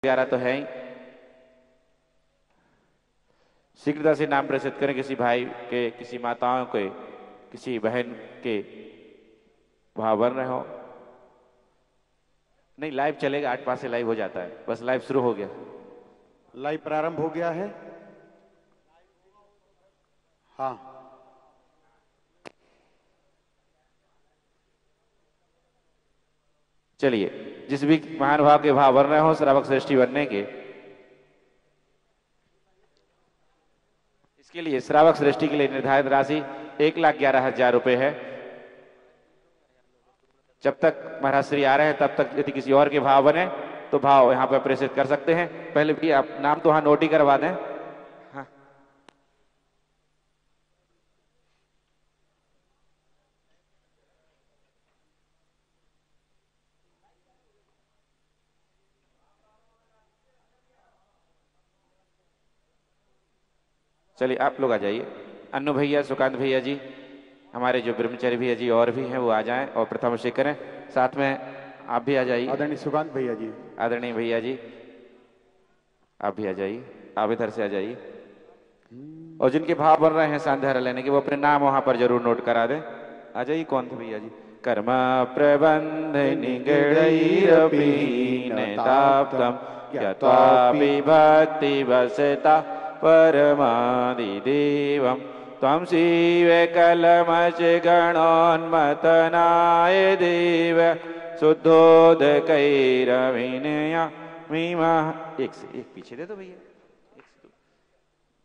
11 तो है ही। शीघ्रता से नाम प्रेषित करें किसी भाई के, किसी माताओं के, किसी बहन के भाव बन रहे हो। नहीं, लाइव चलेगा, 8 पास से लाइव हो जाता है, बस लाइव शुरू हो गया। लाइव प्रारंभ हो गया है। हाँ, चलिए, जिस भी महान भाव के भाव बन रहे हो श्रावक श्रेष्ठी बनने के, इसके लिए श्रावक श्रेष्ठी के लिए निर्धारित राशि 1,11,000 रुपए है। जब तक महाराज श्री आ रहे हैं तब तक यदि किसी और के भाव बने तो भाव यहां पर प्रेषित कर सकते हैं। पहले भी आप नाम तो वहां नोट ही करवा दें। हाँ, चलिए आप लोग आ जाइए। अन्नू भैया, सुकांत भैया जी, हमारे जो ब्रह्मचारी भैया जी और भी हैं वो आ जाएं और प्रथम अभिषेक करें। साथ में आप भी आ जाइए। आदरणीय सुकांत भैया जी, आदरणीय भैया जी आप भी आ जाइए, आप इधर से आ जाइए। और जिनके भाव बन रहे हैं सांध्यारा लेने के वो अपने नाम वहां पर जरूर नोट करा दें। आ जाइए। कौन थे भैया जी? कर्म प्रबंध निगड़ैरपि नैताप्तम् ज्ञात्वापि भक्ति वसता परमादिदेवम् त्वं शिव कलमच गणोन्मतनाय देव शुद्धोदकैरविनया मीमा। एक से एक पीछे दे दो भैया, एक से दो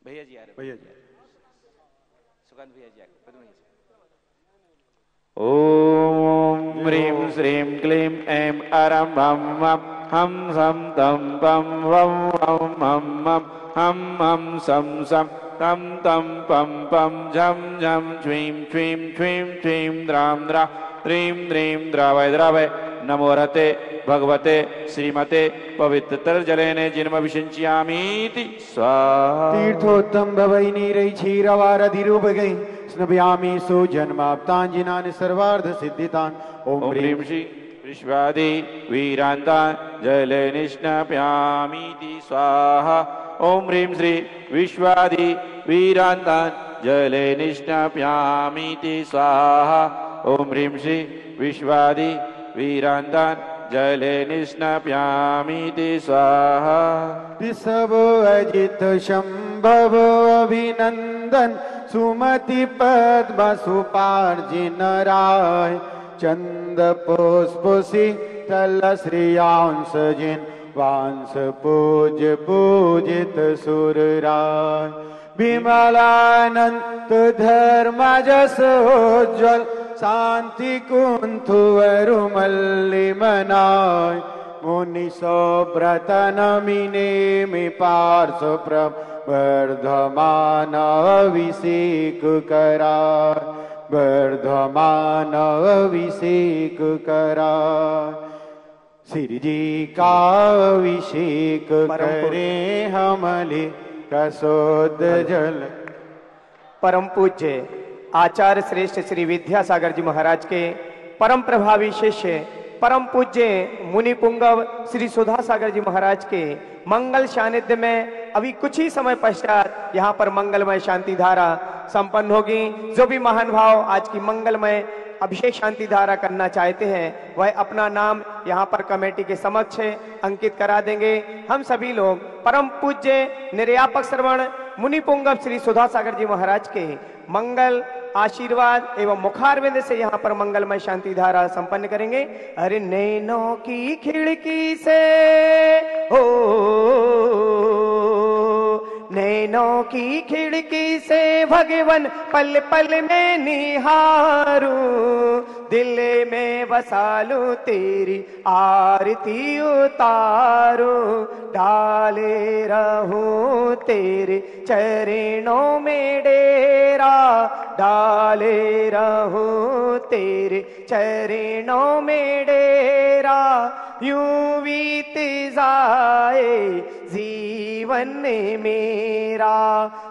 भैया जी आ रहे, भैया जी। सुकांत भैया जी आ गए। ओम ह्रीं श्रीं क्लीं ऐं अरं वं वं हं सं तं पं वं वं मं मं हं हं सं सं तं तं पं पं झं झं छ्वीं छ्वीं छ्वीं छ्वीं द्रां द्रा द्रीं द्रीं द्रावय द्रावय। नमो रहते भगवते श्रीमते पवित्र जलेने जिन्म विशिंच्यामीति स्वाहा। तीर्थोत्तम भवै नीरै क्षीरवारधिरूपगै स्नपयामि सुजन्माप्ताञ्जिनानि सर्वार्थ सिद्धितान्। ओम ह्रीं श्री विश्वादि वीरान्तान् जले निष्णाप्यामीति स्वाहा। ओम ह्रीं श्री विश्वादि वीरान्तान् जले निष्णाप्यामीति स्वाहा। ओम ह्रीं श्री विश्वादि वीरान्तान् जले निष्णाप्यामीति स्वाहा। ऋषभ अजित शंभव अभिनंदन सुमति पद्म सुपार्जिन राय चंद पुष्प शीतल श्रियांश जिन वांस पूज पूजित सुर राय। विमलानंत धर्म जस उज्ज्वल शांति कुंथु अरुमल्लि मनाय। मुनि सोव्रत नमिनेमि पार्श्व प्रभ वर्धमान अभिषेक कराय वर्धमान अभिषेक कराय। श्री जी का अभिषेक करे हमले कसोद जल। परम पूज्य आचार्य श्रेष्ठ श्री विद्यासागर जी महाराज के परम प्रभावी शिष्य परम पूज्य मुनि पुंगव श्री सुधा सागर जी महाराज के मंगल सानिध्य में अभी कुछ ही समय पश्चात यहाँ पर मंगलमय शांति धारा संपन्न होगी। जो भी महान भाव आज की मंगलमय अभिषेक शांति धारा करना चाहते हैं वह अपना नाम यहाँ पर कमेटी के समक्ष अंकित करा देंगे। हम सभी लोग परम पूज्य निर्यापक श्रवण मुनि पुंगव श्री सुधा सागर जी महाराज के मंगल आशीर्वाद एवं मुखारविंद से यहाँ पर मंगलमय शांति धारा संपन्न करेंगे। अरे नैनों की खिड़की से हो नैनों की खिड़की से भगवन पल पल में निहारू दिल में बसालू तेरी आरती उतारू डाले रहूं तेरे चरणों में डेरा डाले रहूं तेरे चरणों में डेरा। यूं बीत जाए जीवन मेरा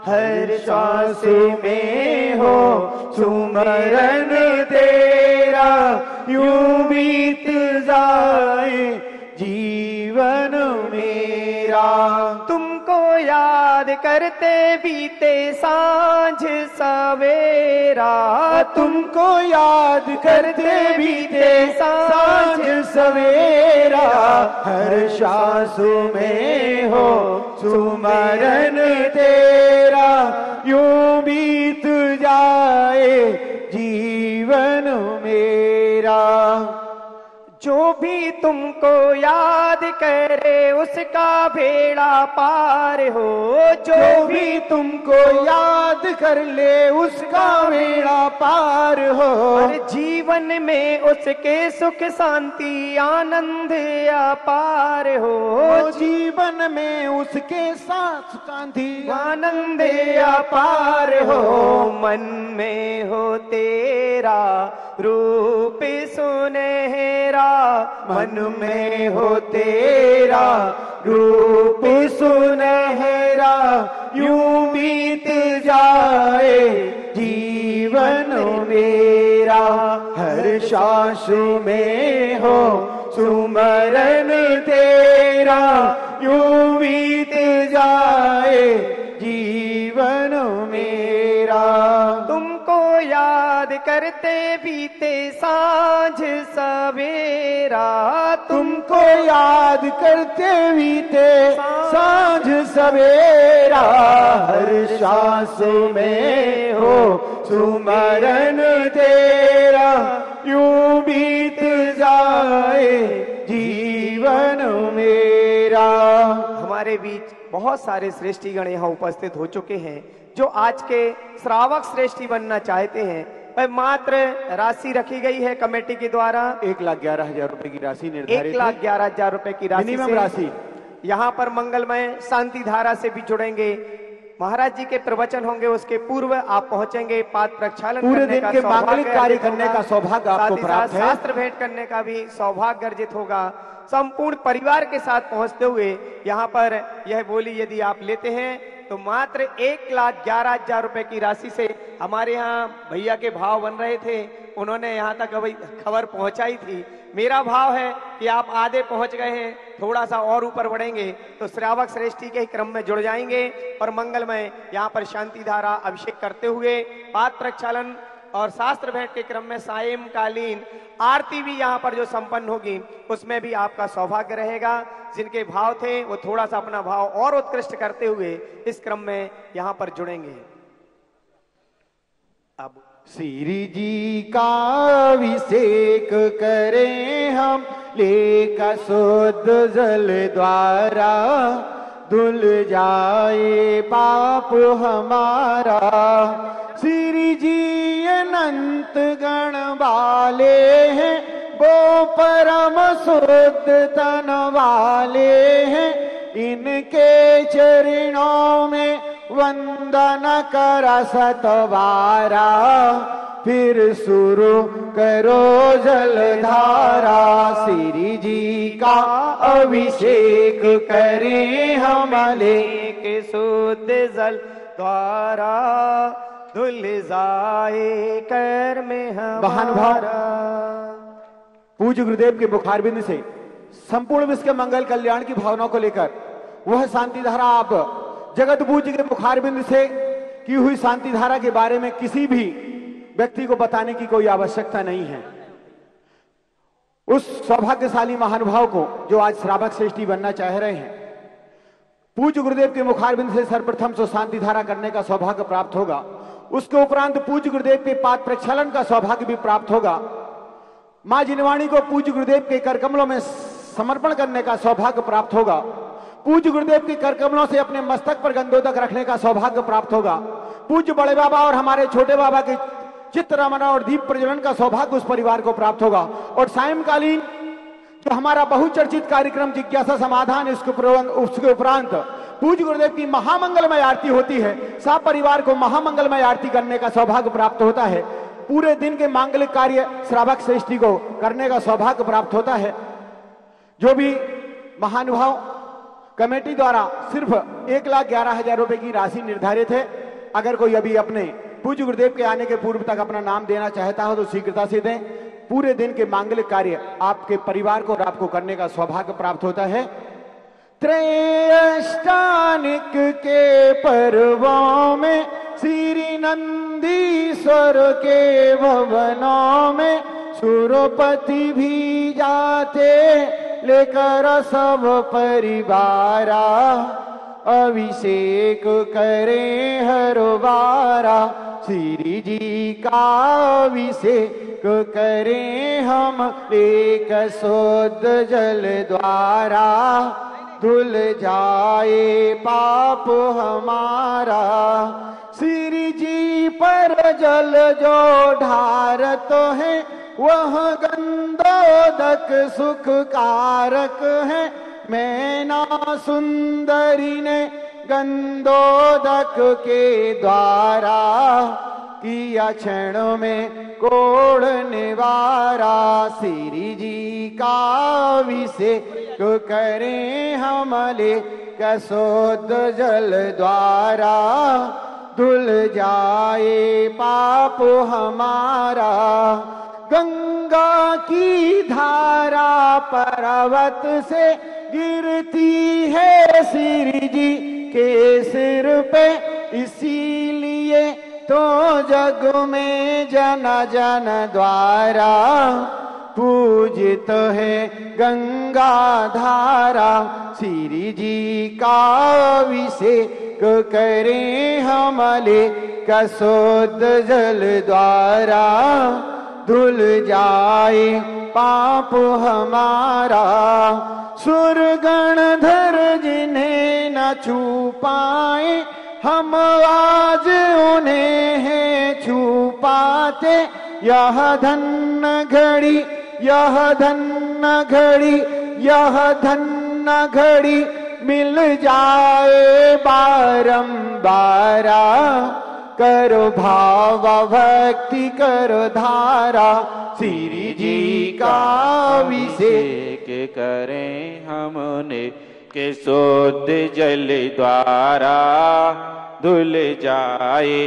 हर श्वास में हो सुमरन तेरा। यूं बीत जाए जीवन में मेरा। तुमको याद करते बीते सांझ सवेरा, तुमको याद करते बीते सांझ सवेरा, हर सांसों में हो सुमरन तेरा, यूं बीत जाए जीवन मेरा। जो भी तुमको याद करे उसका बेड़ा पार हो, जो भी तुमको याद कर ले उसका बेड़ा पार हो, और जीवन में उसके सुख शांति आनंद अपार हो, जीवन में उसके साथ शांति आनंद अपार हो। मन में हो तेरा रूप सुनहरा, मन में हो तेरा रूप सुनहरा, यूं बीत जाए जीवन मेरा, हर सांस में हो सुमरन तेरा, यूं बीत जाए जीवन मेरा। तुमको याद करते बीते सांझ सवेरा, तुमको याद करते बीते सांझ सवेरा, हर सांस में हो सुमरन तेरा, यूं बीत जाए जीवन मेरा। हमारे बीच बहुत सारे श्रेष्ठीगण यहाँ उपस्थित हो चुके हैं जो आज के श्रावक श्रेष्ठी बनना चाहते हैं। पर मात्र राशि रखी गई है कमेटी के द्वारा 1,11,000 रुपए की राशि निर्धारित 1,11,000 रुपए की राशि मिनिमम से राशि। यहाँ पर मंगलमय शांति धारा से भी जुड़ेंगे। महाराज जी के प्रवचन होंगे, उसके पूर्व आप पहुंचेंगे, पाद प्रक्षालन पूरे करने दिन का के सौभाग्य मांगलिक कार्य अर्जित करने होगा। का सौभाग्य आपको साथ ही प्राप्त साथ है। शास्त्र भेंट करने का भी सौभाग्य अर्जित होगा। संपूर्ण परिवार के साथ पहुंचते हुए यहाँ पर यह बोली यदि आप लेते हैं तो मात्र 1,11,000 रुपए की राशि से हमारे यहाँ भैया के भाव बन रहे थे, उन्होंने यहाँ तक अभी खबर पहुंचाई थी। मेरा भाव है कि आप आधे पहुंच गए हैं, थोड़ा सा और ऊपर बढ़ेंगे तो श्रावक श्रेष्ठी के क्रम में जुड़ जाएंगे और मंगलमय यहाँ पर शांति धारा अभिषेक करते हुए पाद प्रक्षालन और शास्त्र भेंट के क्रम में सायंकालीन आरती भी यहाँ पर जो संपन्न होगी उसमें भी आपका सौभाग्य रहेगा। जिनके भाव थे वो थोड़ा सा अपना भाव और उत्कृष्ट करते हुए इस क्रम में यहाँ पर जुड़ेंगे। अब श्री जी का अभिषेक करें हम, लेकर शुद्ध जल द्वारा, धुल जाए पाप हमारा। श्री जी अनंत गण वाले हैं, वो परम शुद्ध तन वाले हैं, इनके चरणों में वंदन कर सतवारा, फिर शुरू करो जलधारा। श्री जी का अभिषेक करें हम, के शुद्ध जल द्वारा, धुल जाए कर में हमारा। पूज्य गुरुदेव के मुखारबिंद से संपूर्ण विश्व के मंगल कल्याण की भावना को लेकर वह शांति धारा आप जगत पूज्य के मुखारबिंद से की हुई शांति धारा के बारे में किसी भी व्यक्ति को बताने की कोई आवश्यकता नहीं है। उस सौभाग्यशाली महानुभाव को जो आज श्रावक श्रेष्ठी बनना चाह रहे हैं, पूज्य गुरुदेव के मुखारबिंद से सर्वप्रथम तो शांति धारा करने का सौभाग्य प्राप्त होगा। उसके उपरांत पूज्य गुरुदेव के पाद प्रक्षालन का सौभाग्य भी प्राप्त होगा। मां जिनवाणी को पूज्य गुरुदेव के कर कमलों में समर्पण करने का सौभाग्य प्राप्त होगा। पूज्य गुरुदेव के कर कमलों से अपने मस्तक पर गंधोदक रखने का सौभाग्य प्राप्त होगा। पूज्य बड़े बाबा और हमारे छोटे बाबा के चित्र रमना और दीप प्रज्वलन का सौभाग्य उस परिवार को प्राप्त होगा। और सायंकालीन जो हमारा बहुचर्चित कार्यक्रम जिज्ञासा समाधान, उसके उपरांत पूज्य गुरुदेव की महामंगलमय आरती होती है। सब परिवार को महामंगलमय आरती करने का सौभाग्य प्राप्त होता है। पूरे दिन के मांगलिक कार्य श्रावक श्रेष्ठी को करने का सौभाग्य प्राप्त होता है। जो भी महानुभाव कमेटी द्वारा सिर्फ 1,11,000 रुपए की राशि निर्धारित है, अगर कोई अभी अपने पूज्य गुरुदेव के आने के पूर्व तक अपना नाम देना चाहता हो तो शीघ्रता से दें। पूरे दिन के मांगलिक कार्य आपके परिवार को और आपको करने का सौभाग्य प्राप्त होता है। त्रय मानिक के पर्वों में, श्री नंदीश्वर के भवनों में सुरपति भी जाते लेकर सब परिवारा, अभिषेक करें हर बारा। श्री जी का अभिषेक करें हम एक शुद्ध जल द्वारा, धुल जाए पाप हमारा। श्री जी पर जल जो ढारत है वह गंधोदक सुख कारक है। मैना सुंदरी ने गंधोदक के द्वारा किया क्षण में कोढ़ निवारा। श्री जी का अभिषेक करें हमले कसोद जल द्वारा, धुल जाए पाप हमारा। गंगा की धारा पर्वत से गिरती है श्री जी के सिर पे, इसीलिए तो जग में जन जन द्वारा पूजित है गंगा धारा। श्री जी का अभिषेक करें हमले कसोद जल द्वारा, धुल जाए पाप हमारा। सुरगण धर जिन्हें न छू पाए, हम आज उन्हें हैं छू पाते। यह धन्य घड़ी, यह धन्य घड़ी, यह धन्य घड़ी मिल जाए बारंबारा। करो भाव भक्ति करो धारा, श्री जी का अभिषेक करें हमने के शुद्ध जल द्वारा, धुल जाए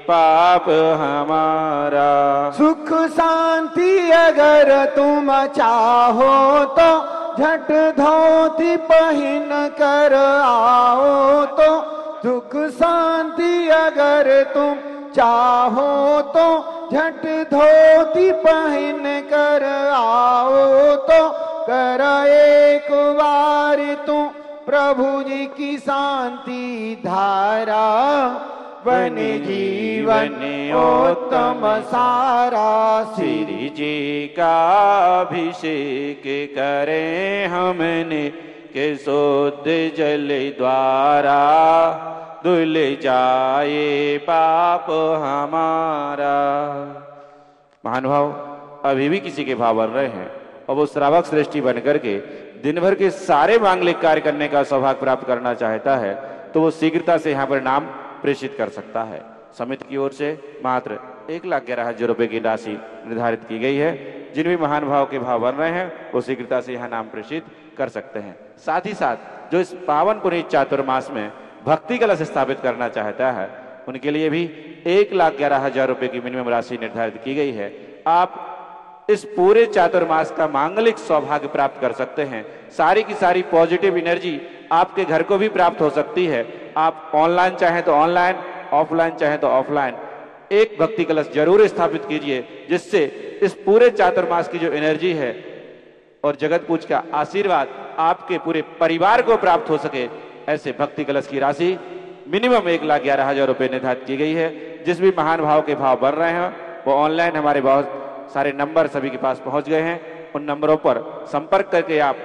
पाप हमारा। सुख शांति अगर तुम चाहो तो झट धोती पहन कर आओ तो। सुख शांति अगर तुम चाहो तो झट धोती पहन कर आओ तो। कर एक बार तुम प्रभु जी की शांति धारा, बन जीवन उत्तम सारा। श्री जी का अभिषेक करें हमने के शुद्ध जल द्वारा, धुल जाए पाप हमारा। महानुभाव, अभी भी किसी के भाव बन रहे हैं और वो श्रावक श्रेष्ठी बनकर के दिन भर के सारे मांगलिक कार्य करने का सौभाग्य प्राप्त करना चाहता है तो वो शीघ्रता से यहाँ पर नाम प्रेषित कर सकता है। समिति की ओर से मात्र 1,11,000 रुपए की राशि निर्धारित की गई है। जिन भी महान भाव के भाव बन रहे हैं वो शीघ्रता से यहाँ नाम प्रेषित कर सकते हैं। साथ ही साथ जो इस पावन पुनीत चातुर्मास में भक्ति कलश स्थापित करना चाहता है उनके लिए भी 1,11,000 रुपए की मिनिमम राशि निर्धारित की गई है। आप इस पूरे चातुर्मास का मांगलिक सौभाग्य प्राप्त कर सकते हैं। सारी की सारी पॉजिटिव एनर्जी आपके घर को भी प्राप्त हो सकती है। आप ऑनलाइन चाहें तो ऑनलाइन, ऑफलाइन चाहें तो ऑफलाइन एक भक्ति कलश जरूर स्थापित कीजिए, जिससे इस पूरे चातुर्मास की जो एनर्जी है और जगत पूज का आशीर्वाद आपके पूरे परिवार को प्राप्त हो सके। ऐसे भक्ति कलश की राशि मिनिमम 1,11,000 रुपए निर्धारित की गई है। जिस भी महान भाव के भाव बन रहे हैं वो ऑनलाइन हमारे बहुत सारे नंबर सभी के पास पहुंच गए हैं। उन नंबरों पर संपर्क करके आप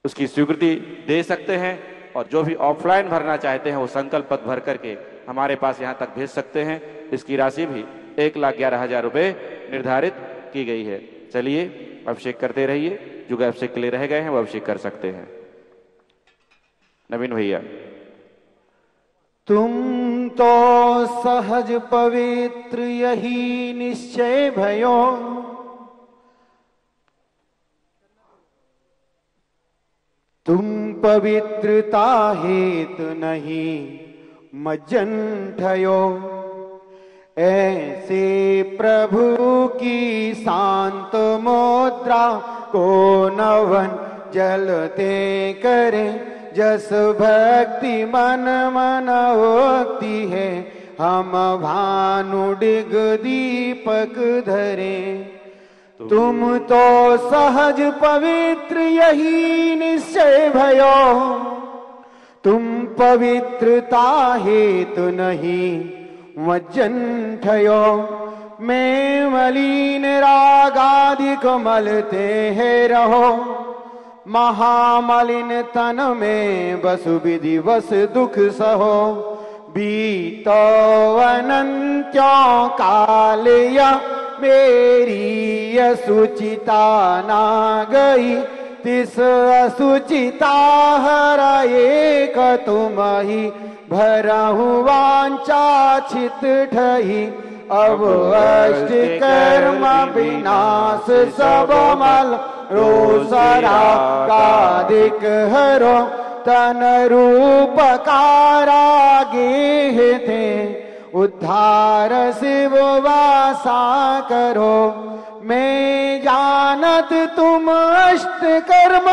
उसकी स्वीकृति दे सकते हैं और जो भी ऑफलाइन भरना चाहते हैं वो संकल्प पत्र भर करके हमारे पास यहाँ तक भेज सकते हैं। इसकी राशि भी 1,11,000 रुपए निर्धारित की गई है। चलिए अभिषेक करते रहिए। जो अभिषेक के लिए रह गए हैं वो अभिषेक कर सकते हैं। नवीन भैया, तुम तो सहज पवित्र यही निश्चय भयो, तुम पवित्रता हेतु नहीं मज्जन ठयो। ऐसे प्रभु की शांत मुद्रा को नवन जलते करें जस भक्ति मन मनोक्ति है, हम भानु डिग दीपक धरे। तुम तो सहज पवित्र यही निश्चय भयो, तुम पवित्रता हेतु नहीं वजन ठयो। मैं मलिन रागादिक मलते हैं रहो, महामलिन तन में बसु विधि बस दुख सहो। बीतो अनंत्यों कालिया मेरी असुचिता ना गई, तिस असुचिता हरा एक तुम ही भरहु वांछा छित ठही। अब अष्ट कर्म विनाश सब मल रोसरा कादिक हरो। तन रूप कारागे थे उद्धार शिव वासा करो। मैं जानत तुम अष्ट कर्म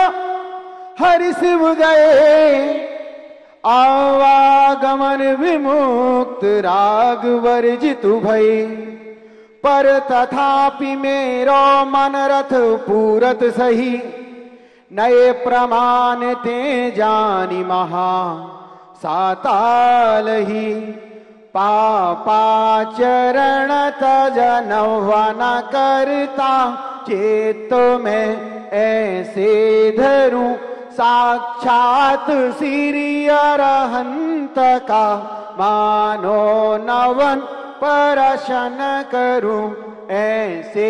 हरि शिव गए, आवागमन विमुक्त राग वर्जित भई। पर तथापि मेरो मन रथ पूरत सही, नए प्रमाण ते जानी महा साताल ही। पापाचरण तजन वन करता, चेतो में ऐसे धरूं साक्षात श्री अरहंत का। मानो नवन परशन करूं, ऐसे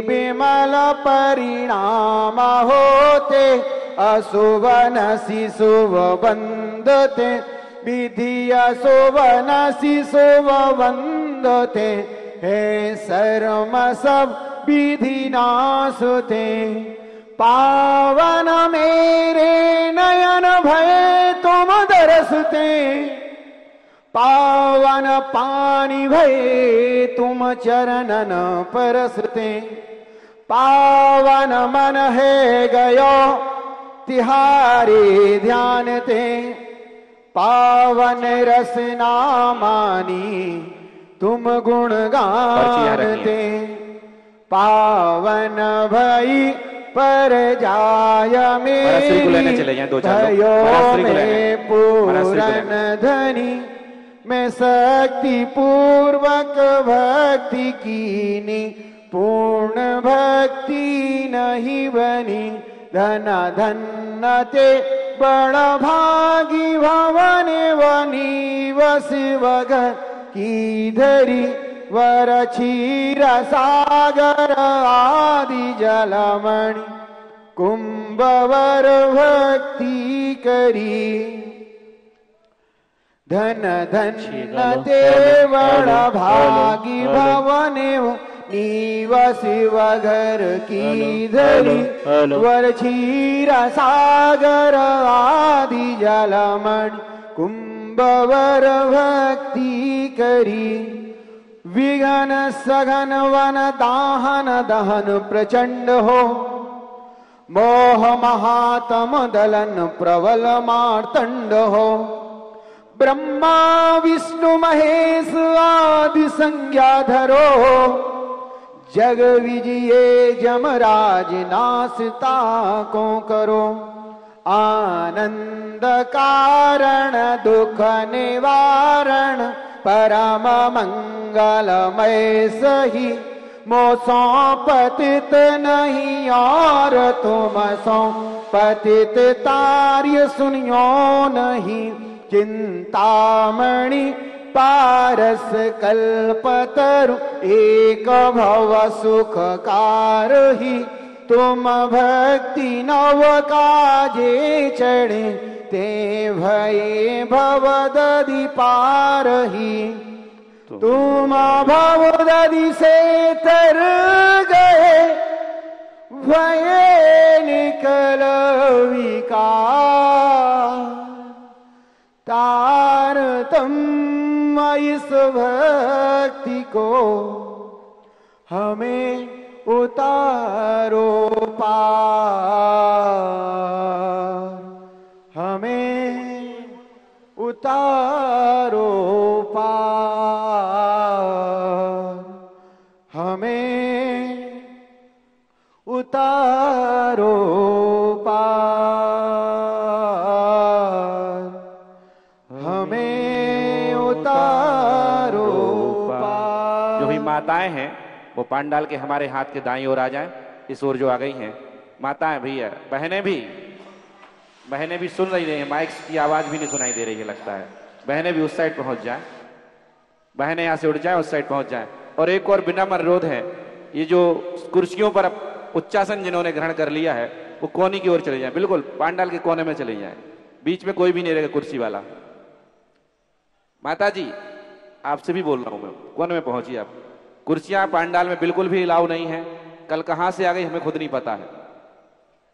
विमल परिणाम होते। अशुभन शिशुभ बंदते, विधि अशुभन शिशुभ बंदते। हे शर्म सब विधि नाशते, पावन मेरे नयन भय तुम दरसते। पावन पानी भय तुम चरणन परसते। पावन मन है गयो तिहारे ध्यान ते। पावन रसना मानी तुम गुण गानते। पावन भई पर जाय मेरी भयो में पूरन धनी। मैं शक्ति पूर्वक भक्ति कीनी, पूर्ण भक्ति नहीं बनी। धन धन ते बड़ भागी भवन वनी वस वगर की धरी। वर क्षीर सागर आदि जलमणि, कुंभवर भक्ति करी। धन धन ते बड़ भागी भवन निवस वगर की धरी। वर क्षीर सागर आदि जलमणि, कुंभवर भक्ति करी। विघन सघन वन दाहन दहन प्रचंड हो, मोह महातम दलन प्रबल मार्तंड हो। ब्रह्मा विष्णु महेश आदि संज्ञा धरो, जग विजिए जमराज नासता को करो। आनंद कारण दुख निवारण, परम मंगलमय सही। मोसो पतित नहीं और तुम सो पतित तार्य सुनियो नहीं। चिंतामणि पारस कल्पतरु, एक भव सुख कारही। तुम भक्ति नव काजे चढ़े, ते भये भव दधि पारही। तुम भव दधि से तर गए, भये निकल विकार। तार तुम इस भक्ति को, हमें उतारो पार। हमें उतारो पार, हमें उतारो पार, हमें उतारो पार। जो भी माताएं हैं वो पांडाल के हमारे हाथ के दाईं ओर आ जाएं, इस ओर जो आ गई हैं माताएं भैया, बहनें भी सुन रही हैं, माइक की आवाज भी नहीं सुनाई दे रही है लगता है। बहनें भी उस साइड पहुंच जाएं, बहनें यहां से उठ जाएं, उस साइड पहुंच जाएं। और एक और बिना अनुरोध है, ये जो कुर्सियों पर उच्चासन जिन्होंने ग्रहण कर लिया है वो कोने की ओर चले जाएं, बिल्कुल पांडाल के कोने में चले जाएं, बीच में कोई भी नहीं रहेगा कुर्सी वाला। माता जी आपसे भी बोल रहा हूं मैं, कोने में पहुंचिए आप। कुर्सियां पांडाल में बिल्कुल भी अलाउ नहीं है, कल कहां से आ गई हमें खुद नहीं पता है।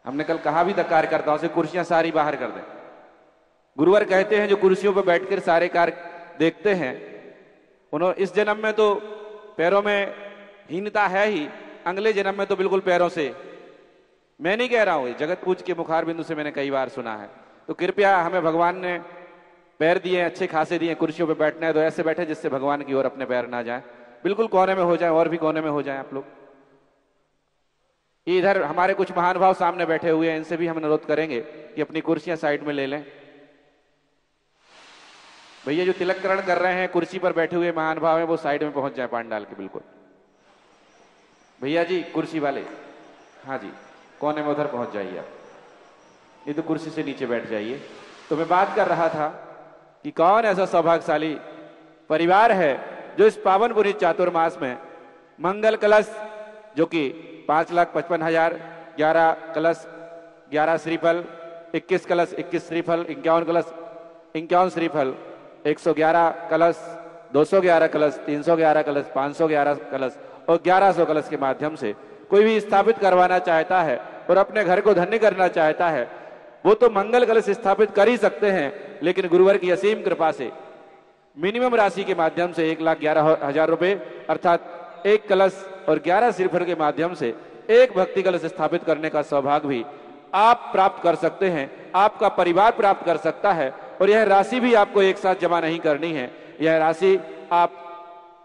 हमने कल कहा भी था कार्यकर्ताओं से कुर्सियां सारी बाहर कर दें। गुरुवर कहते हैं जो कुर्सियों पर बैठकर सारे कार्य देखते हैं उन्होंने इस जन्म में तो पैरों में हीनता है ही, अगले जन्म में तो बिल्कुल पैरों से। मैं नहीं कह रहा हूं, जगत पूज के मुखार बिंदु से मैंने कई बार सुना है। तो कृपया हमें भगवान ने पैर दिए अच्छे खासे दिए, कुर्सियों पे बैठना है तो ऐसे बैठे जिससे भगवान की ओर अपने पैर ना जाए, बिल्कुल कोने में हो जाए और भी कोने में हो जाए आप लोग। इधर हमारे कुछ महान भाव सामने बैठे हुए हैं, इनसे भी हम अनुरोध करेंगे कि अपनी कुर्सियां साइड में ले लें। भैया जो तिलककरण कर रहे हैं कुर्सी पर बैठे हुए महान भाव हैं वो साइड में पहुंच जाए पांडाल के बिल्कुल। भैया जी कुर्सी वाले, हाँ जी कोने में उधर पहुंच जाइए आप, ये तो कुर्सी से नीचे बैठ जाइए। तो मैं बात कर रहा था कि कौन ऐसा सौभाग्यशाली परिवार है जो इस पावन पुनीत चातुर्मास में मंगल कलश जो कि 5,55,000, 11 कलश 11 श्रीफल, 21 कलश 21 श्रीफल, 51 कलश 51 श्रीफल, 111 कलश, 211 कलश, 311 कलश, 511 कलश और 1100 कलश के माध्यम से कोई भी स्थापित करवाना चाहता है और अपने घर को धन्य करना चाहता है वो तो मंगल कलश स्थापित कर ही सकते हैं, लेकिन गुरुवर की असीम कृपा से मिनिमम राशि के माध्यम से 1,11,000 रुपए अर्थात 1 कलश और 11 श्रीफल के माध्यम से एक भक्ति कलश स्थापित करने का सौभाग्य भी आप प्राप्त कर सकते हैं, आपका परिवार प्राप्त कर सकता है। और यह राशि भी आपको एक साथ जमा नहीं करनी है, यह राशि आप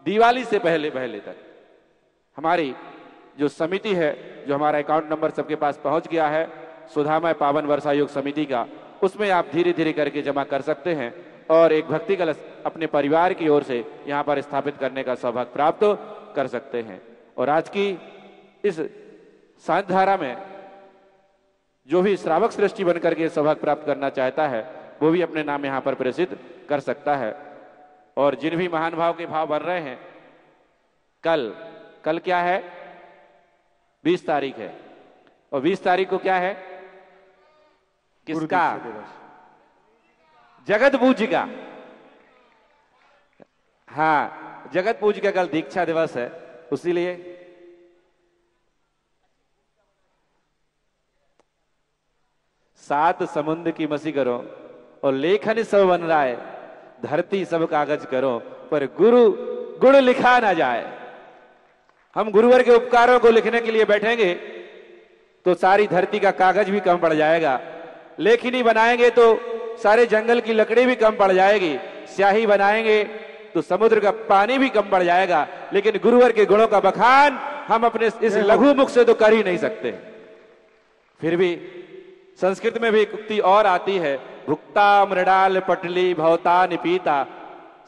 दिवाली से पहले तक हमारी जो समिति है, जो हमारा अकाउंट नंबर सबके पास पहुंच गया है सुधामय पावन वर्षा योग समिति का, उसमें आप धीरे धीरे करके जमा कर सकते हैं और एक भक्ति कलश अपने परिवार की ओर से यहाँ पर स्थापित करने का सौभाग्य प्राप्त कर सकते हैं। और आज की इस सांझ धारा में जो भी श्रावक सृष्टि बनकर के सौभाग्य प्राप्त करना चाहता है वो भी अपने नाम यहाँ पर प्रसिद्ध कर सकता है। और जिन भी महान भाव के भाव बन रहे हैं, कल क्या है, 20 तारीख है, और 20 तारीख को क्या है, किसका, जगत पूज्य का, हाँ जगत पूज्य का कल दीक्षा दिवस है, उसीलिए सात समुद्र की मसी करो और लेखन सब बन रहा है, धरती सब कागज करो पर गुरु गुण लिखा ना जाए। हम गुरुवर के उपकारों को लिखने के लिए बैठेंगे तो सारी धरती का कागज भी कम पड़ जाएगा, लेखनी बनाएंगे तो सारे जंगल की लकड़ी भी कम पड़ जाएगी, स्याही बनाएंगे तो समुद्र का पानी भी कम पड़ जाएगा, लेकिन गुरुवर के गुणों का बखान हम अपने इस लघु मुख से तो कर ही नहीं सकते। फिर भी संस्कृत में भी एक उक्ति और आती है, भुक्ता मृणाल पटली भवता निपीता।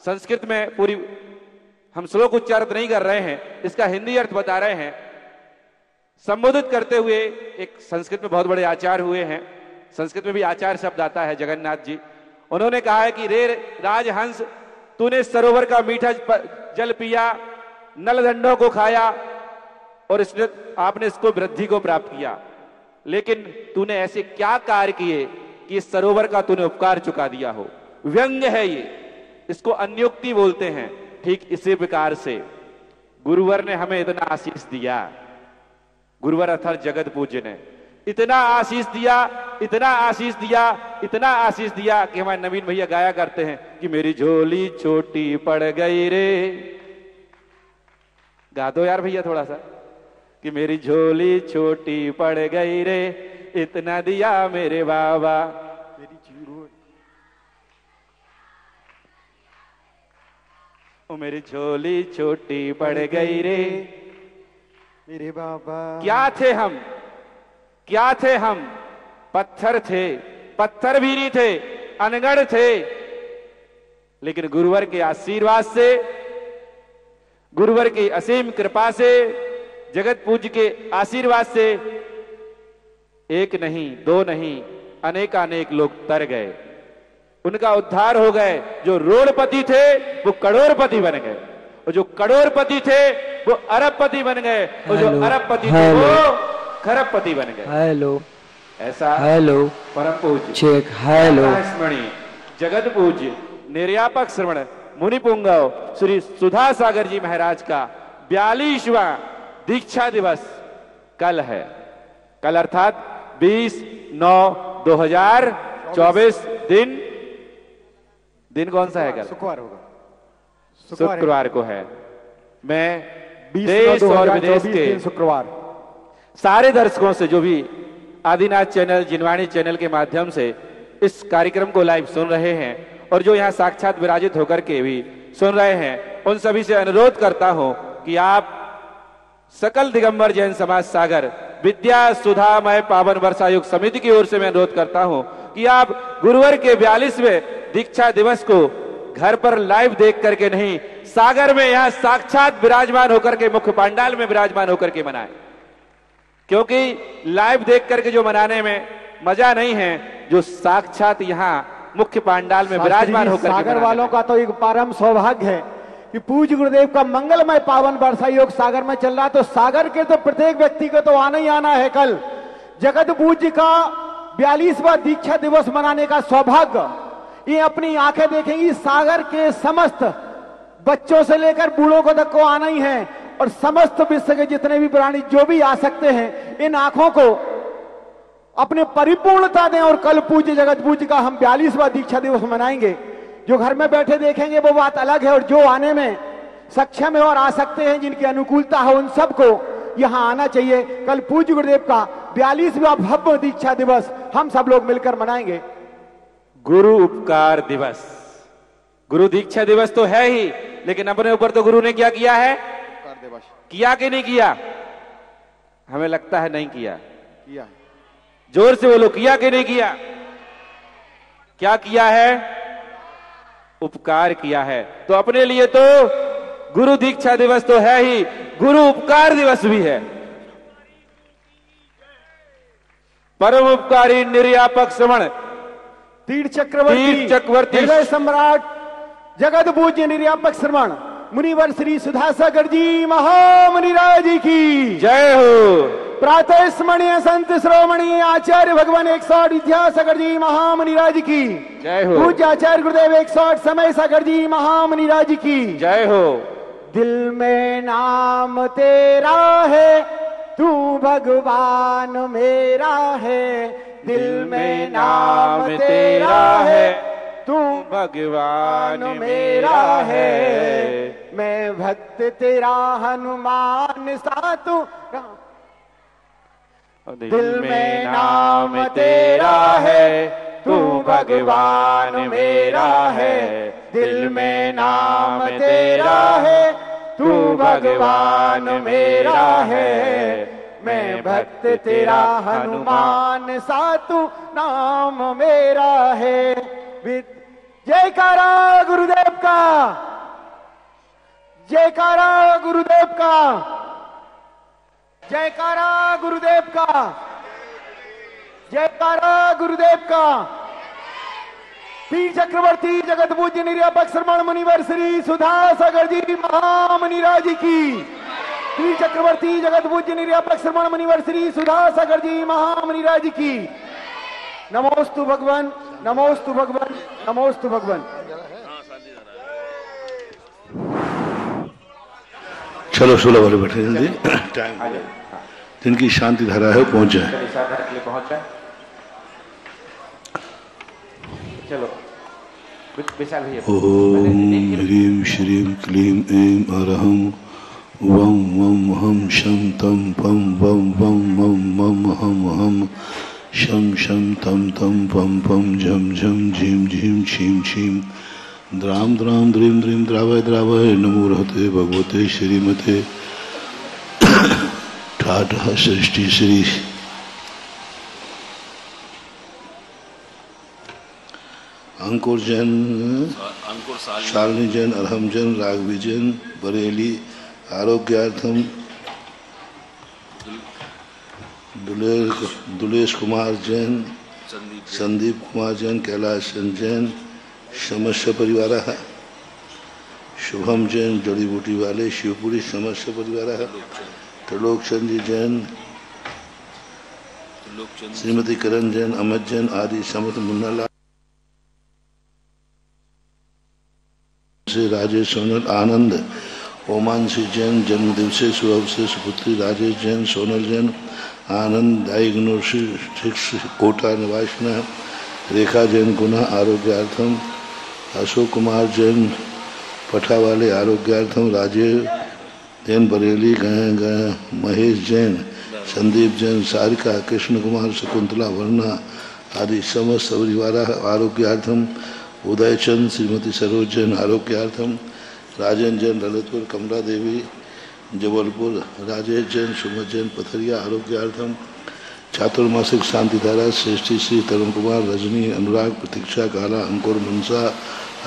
संस्कृत में पूरी हम श्लोक उच्चारित नहीं कर रहे हैं, इसका हिंदी अर्थ बता रहे हैं। संबोधित करते हुए एक संस्कृत में बहुत बड़े आचार्य हुए हैं, संस्कृत में भी आचार्य शब्द आता है, जगन्नाथ जी, उन्होंने कहा है कि रे राजहंस तूने सरोवर का मीठा जल पिया, नलदंडों को खाया और इसने आपने इसको वृद्धि को प्राप्त किया, लेकिन तूने ऐसे क्या कार्य किए कि इस सरोवर का तूने उपकार चुका दिया हो। व्यंग्य है ये, इसको अन्योक्ति बोलते हैं। ठीक इसी प्रकार से गुरुवर ने हमें इतना आशीष दिया, गुरुवर अर्थात जगत पूज्य ने इतना आशीष दिया, इतना आशीष दिया, इतना आशीष दिया कि हमारे नवीन भैया गाया करते हैं कि मेरी झोली छोटी पड़ गई रे, गा दो यार भैया थोड़ा सा, कि मेरी झोली छोटी पड़ गई रे, इतना दिया मेरे बाबा। ओ मेरी झोली छोटी पड़ गई रे। मेरे बाबा क्या थे हम, क्या थे हम? पत्थर थे, पत्थर भी नहीं थे, अनगढ़ थे। लेकिन गुरुवर के आशीर्वाद से, गुरुवर की असीम कृपा से, जगत पूज्य के आशीर्वाद से एक नहीं, दो नहीं, अनेकानेक लोग तर गए, उनका उद्धार हो गए। जो रोड़पति थे वो करोड़पति बन गए, और जो करोड़पति थे वो अरबपति बन गए, और जो अरबपति थे वो खरबपति बन गए। हेलो, ऐसा हेलो, परम पूज्य चेक, हेलो, स्मरणीय जगत पूज्य निर्यापक श्रवण मुनि पुंगव श्री सुधा सागर जी महाराज का 42वां दीक्षा दिवस कल है। कल अर्थात 20/9/2024 दिन कौन सा है? कल शुक्रवार होगा, शुक्रवार को है। मैं 20 देश और विदेश के शुक्रवार सारे दर्शकों से, जो भी आदिनाथ चैनल, जिनवाणी चैनल के माध्यम से इस कार्यक्रम को लाइव सुन रहे हैं और जो यहाँ साक्षात विराजित होकर के भी सुन रहे हैं, उन सभी से अनुरोध करता हूं कि आप सकल दिगंबर जैन समाज सागर विद्या सुधामय पावन वर्षायुक्त समिति की ओर से मैं अनुरोध करता हूं कि आप गुरुवर के 42वें दीक्षा दिवस को घर पर लाइव देख करके नहीं, सागर में यहाँ साक्षात विराजमान होकर के, मुख्य पंडाल में विराजमान होकर के मनाएं। क्योंकि लाइव देख करके जो मनाने में मजा नहीं है, जो साक्षात यहाँ मुख्य पंडाल में विराजमान होकर सागर वालों का तो एक परम सौभाग्य है कि पूज्य गुरुदेव का मंगलमय पावन वर्षा योग सागर में चल रहा है। तो सागर के तो प्रत्येक व्यक्ति को तो आना ही आना है। कल जगत पूज्य का 42वां दीक्षा दिवस मनाने का सौभाग्य ये अपनी आंखें देखेंगी। सागर के समस्त बच्चों से लेकर बूढ़ों को तक को आना ही है, और समस्त विश्व के जितने भी प्राणी जो भी आ सकते हैं, इन आंखों को अपने परिपूर्णता दें। और कल पूज्य जगत पूज्य का हम 42वां दीक्षा दिवस मनाएंगे। जो घर में बैठे देखेंगे वो बात अलग है, और जो आने में सक्षम है और आ सकते हैं, जिनकी अनुकूलता है, उन सबको यहां आना चाहिए। कल पूज्य गुरुदेव का 42वां भव्य दीक्षा दिवस हम सब लोग मिलकर मनाएंगे। गुरु उपकार दिवस, गुरु दीक्षा दिवस तो है ही, लेकिन अपने ऊपर तो गुरु ने क्या किया है? किया कि नहीं किया? हमें लगता है नहीं किया। किया। जोर से बोलो, किया कि नहीं किया? क्या किया है? उपकार किया है। तो अपने लिए तो गुरु दीक्षा दिवस तो है ही, गुरु उपकार दिवस भी है। परम उपकारी निर्यापक श्रवण तीर्थ चक्रवर्ती हृदय सम्राट जगत पूज्य निर्यापक श्रवण मुनिवर श्री सुधा सागर जी महामुनिराज की जय हो। प्रातः स्मरणीय संत श्रोमणीय आचार्य भगवान 108 विद्यासागर जी महामुनिराज की जय हो। पूज्य आचार्य गुरुदेव 108 समय सागर जी महामुनिराज की जय हो। दिल में नाम तेरा है, तू भगवान मेरा है। दिल में नाम तेरा है, तू भगवान मेरा है। मैं भक्त तेरा हनुमान सा तू। दिल में नाम तेरा है, तू भगवान मेरा है। दिल में नाम तेरा है, तू भगवान मेरा है। मैं भक्त तेरा हनुमान सा तू नाम मेरा है। जयकारा गुरुदेव का, जयकारा गुरुदेव का, जयकारा गुरुदेव का, जयकारा गुरुदेव का। पीर चक्रवर्ती जगत पूज्य निर्यापक श्रवण मुनिवर श्री सुधा सागर जी महामुनिराज की। पीर चक्रवर्ती जगत पूज्य निर्यापक श्रवण मुनिवर श्री सुधा सागर जी महामुनिराज की। नमोस्तु भगवान, नमोस्तु भगवान, नमोस्तु भगवान। चलो 16 वाले बैठे जल्दी, टाइम जिनकी शांति धारा है पहुंच जाए। चलो ओम ह्रीं श्रीं क्लीं ऐं अरहं वं वं हम शं तं पं वं वं मं मं हम हम शं शं तं तं पं पं झं झं झीं झीं छीं छीं द्राम द्राम द्रीम द्रीम द्रावय द्रावय नमो रहते भगवते श्रीमते ठाठा सृष्टि श्री अंकुर जैन, शालिनी जैन, अरहम जैन, राघवी जैन, बरेली, आरोग्यार्थम दुलेश कुमार जैन, संदीप कुमार जैन, कैलाश जैन, समस्य परिवार, शुभम जैन, जड़ी बूटी वाले, शिवपुरी समस्य परिवार, त्रिलोकचंद जी जैन, श्रीमती करण जैन, अमित जैन आदि समस्त मुन्नालाल से राजेश सोनल आनंद ओमांशी जैन जन्म दिवसे शुभ अवसर सुपुत्री राजेश जैन सोनल जैन आनंद डायग्नोस्टिक्स कोटा निवासिना रेखा जैन गुना आरोग्यार्थम अशोक कुमार जैन पठावाले आरोग्यार्थम राजेश जैन बरेली महेश जैन संदीप जैन सारिका कृष्ण कुमार शकुंतला वर्णा आदि समस्त परिवार आरोग्यार्थम उदय चंद श्रीमती सरोज जैन आरोग्यार्थम राजन जैन ललितपुर कमला देवी जबलपुर राजेश जैन सुमत जैन पथरिया आरोग्यार्थम चातुर्मासिक शांतिधारा श्रेष्ठी श्री तरुण कुमार रजनी अनुराग प्रतीक्षा काला अंकुर मनसा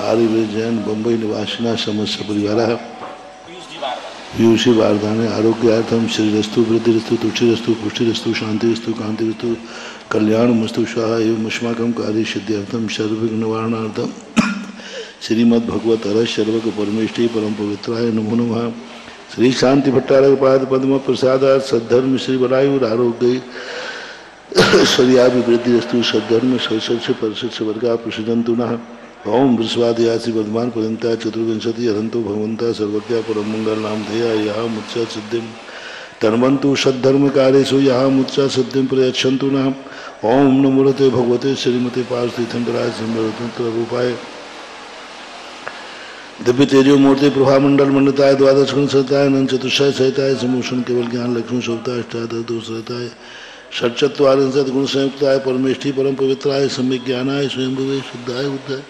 आर्यवीर जैन बम्बई निवासिना समस्त परिवार पीयूषी वारदाने आरोग्यार्थम श्रीरस्तु वृद्धिरस्तु तुष्टिरस्तु पुष्टिरस्तु शांतिरस्तु कांतिरस्तु कल्याण मस्तु स्वाहा एवं अस्माकं कार्य सिद्ध्यर्थम सर्वविघ्न निवारणार्थम श्रीमद् भगवत अरह सर्वक परमेष्टि परम पवित्राय नमो नमः। श्री शांति भट्टारक पाद पद्म प्रसादात सद्धर्म श्री बलायुर आरोग्य ऐश्वर्याभिवृद्धिरस्तु सद्धर्म सौसस्य परसस्य वर्गा प्रसिद्धन्तु नः। ओम विश्वादियासी वर्धमान पर्यंता चतुर्विंशति अरंतो भगवंता सर्वज्ञा परम मंगल नाम धया यहाँ मुच्चा सिद्धिम तन्वंतु सद्धर्म कार्यसु यहाँ मुच्चा सिद्धिम प्रयच्छन्तु नः। ओम नमोते भगवते श्रीमते पार्थिथंकराय संतंत्र रूपाय दिव्य तेजो मूर्ति प्रभा मंडल मंडिताय द्वादश गुण सहिताय नन चतुष्टय सहिताय समूषण केवल ज्ञान लक्ष्मण शोभताय अष्टादश दोष सहिताय षट्चत्वारिंशत् गुण संयुक्ताय परमेष्टि परम पवित्राय सम्यक ज्ञानाय स्वयंभुवे शुद्धाय बुद्धाय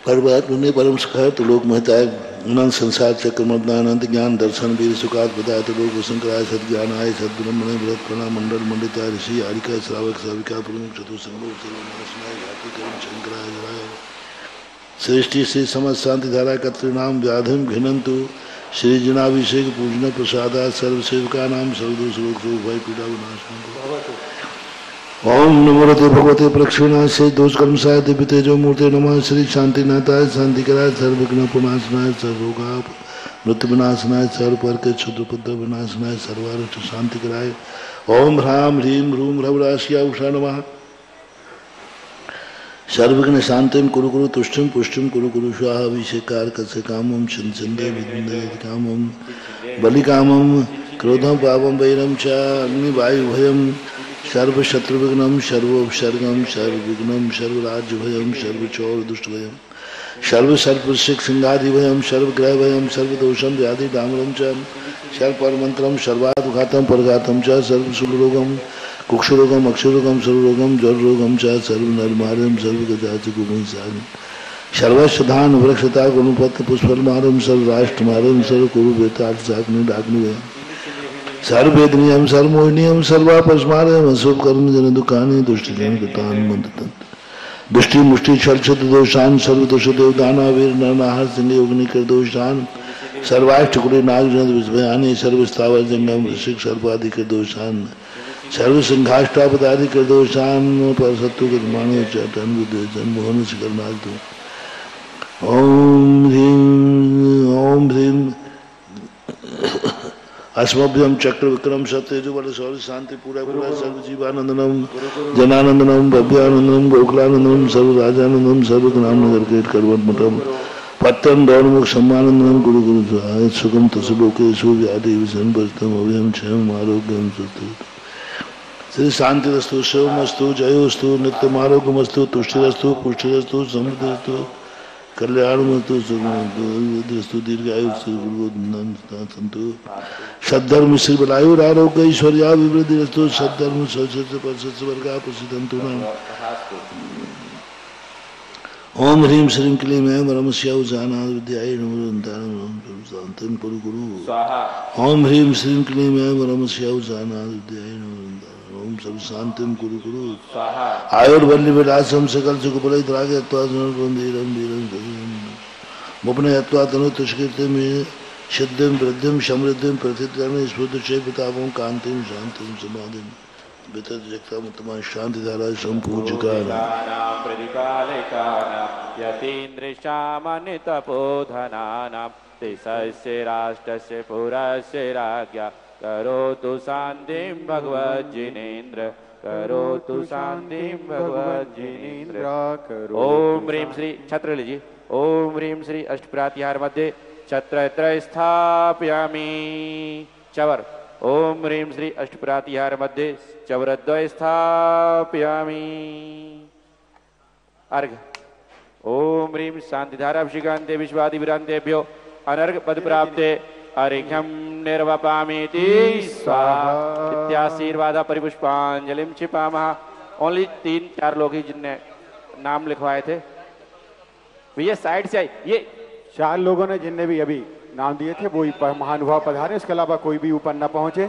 परमात्मा ने परम सुखाय तुलोक महताय अनंत संसार चक्र मर्दानंद ज्ञान दर्शन वीर सुखात बताय तुलोक शंकराय सद्ज्ञानाय सद्ब्रह्मणे भरत प्रणा मंडल मंडिताय ऋषि आरिका श्रावक साविका प्रमुख चतुसंगो सर्वनाशनाय घाटी करण शंकराय जराय श्रेष्ठी श्री समस्त शांति धारा कत्रिनाम व्याधिम घिनंतु श्री जनाभिषेक पूजन प्रसादा सर्वसेवका नाम सर्वदोष रोग भय पीड़ा विनाश। ओम नमोते भगवते प्रक्षिणा से दोष कर्मसाय दिव्य तेजो मूर्ति नमः श्री शांतिनाथाय शांतिकराय सर्वविघ्न पुनाशनाय सर्वरोगा मृत्यु विनाशनाय सर्वपर के क्षुद्रपद्र विनाशनाय सर्वारिष्ट शांतिकराय। ओम ह्राम ह्रीम ह्रूम ह्रवराशिया उषा नमः सर्वघ्न शांतिम कुरु कुरु तुष्टिम पुष्टिम कुरु कुरु स्वाहा अभिषेकार कस्य कामम छंदे विद्विंदे कामम बलिकामम क्रोधम पापम वैरम च अग्निवायु भयम सर्वशत्रुविघ्नम सर्वोपसर्गम सर्वविघ्नम सर्वराज्य भयम सर्वचौर दुष्ट भयम सर्वसर्पशिख सिंहादि भयम सर्वग्रह भयम सर्वदोषम व्याधि डामरम च सर्वपरमंत्रम सर्वादुघातम परघातम च सर्वशूलरोगम कुक्षुरोगम अक्षुरोगम सर्वरोगम जलरोगम च सर्वनरमारम सर्वगजाचकुमंसागम सर्वश्धान वृक्षता गुणपत्र पुष्पलमारम सर्वराष्ट्रमारम सर्वकुरुवेतार्थ साग्नि डाग्निवयम सर्ववेदनीयम सर्वमोहनीयम सर्वापस्मारम अशुभ कर्म जन दुकानि दुष्टि जन कृतान मंत्रतंत्र दुष्टि मुष्टि छल छत दोषान सर्वदोष देवदाना वीर नरनाहर सिंह योगिनी कर दोषान सर्वाष्टकुड़ी नाग जन विषयानि सर्वस्तावर जंगम ऋषिक सर्वादि कर दोषान सर्व सिंहाष्टापदादि कर दोषान पर सत्तु के मानो चटन विद्वेषन मोहन से करनाल तो ओम ह्रीम अस्मभ्यम चक्र विक्रम सत्यजु बल सौर शांति पूरा पूरा सर्व जीवानंदनम जनानंदनम भव्यानंदनम गोकुलानंदनम सर्व राजानंदनम सर्व नाम नगर के करवट मठम पत्तम दौड़मुख सम्मानंदनम गुरु गुरु सुगम तसलोके व्याधि विषम बस्तम अभयम क्षयम आरोग्यम सुस्तु श्री शांतिरस्तु शिवमस्तु जयोस्तु नित्यमारोग्यमस्तु तुष्टिरस्तु पुष्टिरस्तु समृद्धिरस्तु कल्याणमस्तु सुखमस्तु दीर्घायुस्तु गुरुगोविंदन्तु सद्धर्म श्री बलायुर आरोग्य ऐश्वर्याभिवृद्धिरस्तु सद्धर्म सौशस्य परसस्य वर्गा प्रसिद्धन्तु नः। ओम ह्रीं श्रीं क्लीं ऐं परमस्यां जानाद विद्याय नमो पुरु गुरु। ओम ह्रीं श्रीं क्लीं ऐं परमस्यां जानाद विद्याय नमो ओम सब शांतिम कुरु गुरु। आयुर्वल्ली विलासम सकल सुख बलय द्रागे अत्वाजन बंदीरम वीरम मुपने अत्वा तनु तुष्कृति में सिद्धिम वृद्धिम समृद्धिम प्रतिद्रम स्फुट चैतापम कांतिम शांतिम समाधिम वितत जगता उत्तमा शांति धारा संपूजकाना प्रतिकालिकानां यतीन्द्रिशामनितपोधनानां देशस्य राष्ट्रस्य पुरस्य राज्ञा करोतु शान्तिं भगवज्जिनेन्द्र करोतु शान्तिं भगवज्जिनेन्द्र। ओम ह्रीं श्री छत्र लीजिए। ओम ह्रीं श्री अष्टप्रातिहार मध्ये छत्र स्थापयामि चवर। ओम ह्रीं श्री अष्टप्रातिहार मध्ये चवरद्वय स्थापयामि अर्घ। ओम ह्रीं शांतिधाराभिषेकान्ते विश्वादिविरान्तेभ्यो अनर्घ पद प्राप्ते अर्घ्यं निर्वपामीति स्वाहा इत्याशीर्वाद परिपुष्पांजलिं क्षिपामः। ओनली 3-4 लोग ही जिनने नाम लिखवाए थे। भैया साइड से आई। ये 4 लोगों ने जिनने भी अभी नाम दिए थे वो ही महानुभाव पधारे, इसके अलावा कोई भी ऊपर न पहुंचे।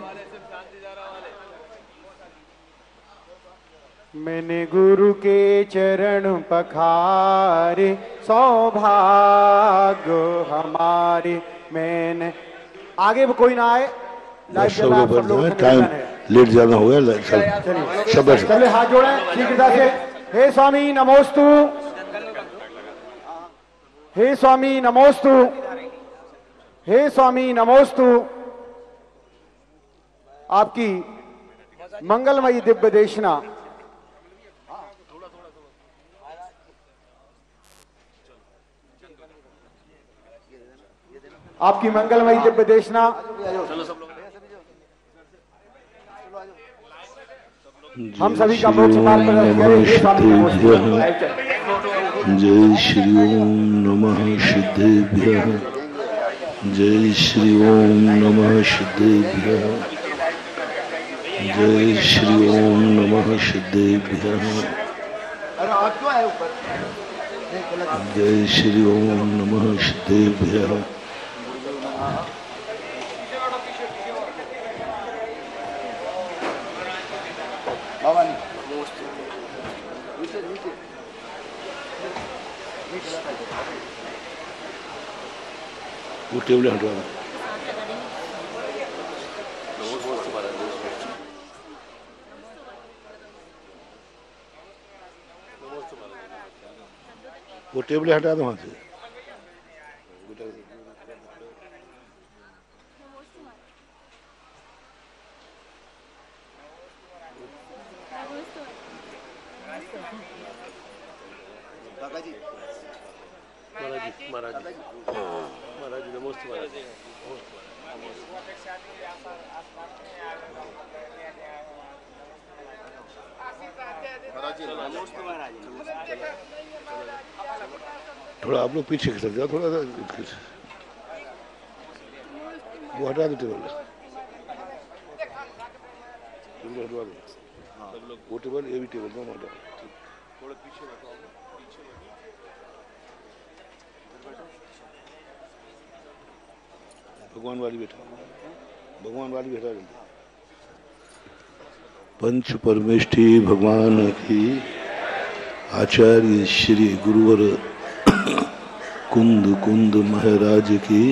मैंने गुरु के चरण पखारे सौभाग्य हमारे। मैंने आगे कोई ना आए, लाइव चल रहा है, सब लोग टाइम लेट जाना हो गया। चलिए हाथ जोड़े शीघ्रता से। हे स्वामी नमोस्तु, हे स्वामी नमोस्तु, हे स्वामी नमोस्तु। आपकी मंगलमयी दिव्य देशना आपकी मंगलमयी दिव्य देशना हम सभी का मोक्ष मार्ग प्रदान करें। जय श्री ओम नमः सिद्धेभ्यः। जय श्री ओम नमः सिद्धेभ्यः। जय श्री ओम नमः सिद्धेभ्यः। जय श्री ओम नमः सिद्धेभ्यः। वो टेबल हटवा दो। वो टेबल हटा दो वहां से। थोड़ा आप लोग पीछे खिसक जाओ, थोड़ा सा वो हटा दो टेबल हटवा दो। वो टेबल ये भी टेबल दोनों हटाओ। थोड़ा पीछे रखो। भगवान वाली बैठा, भगवान वाली बैठा जल्दी। पंच परमेष्ठी भगवान की आचार्य श्री गुरुवर कुंद कुंद महाराज की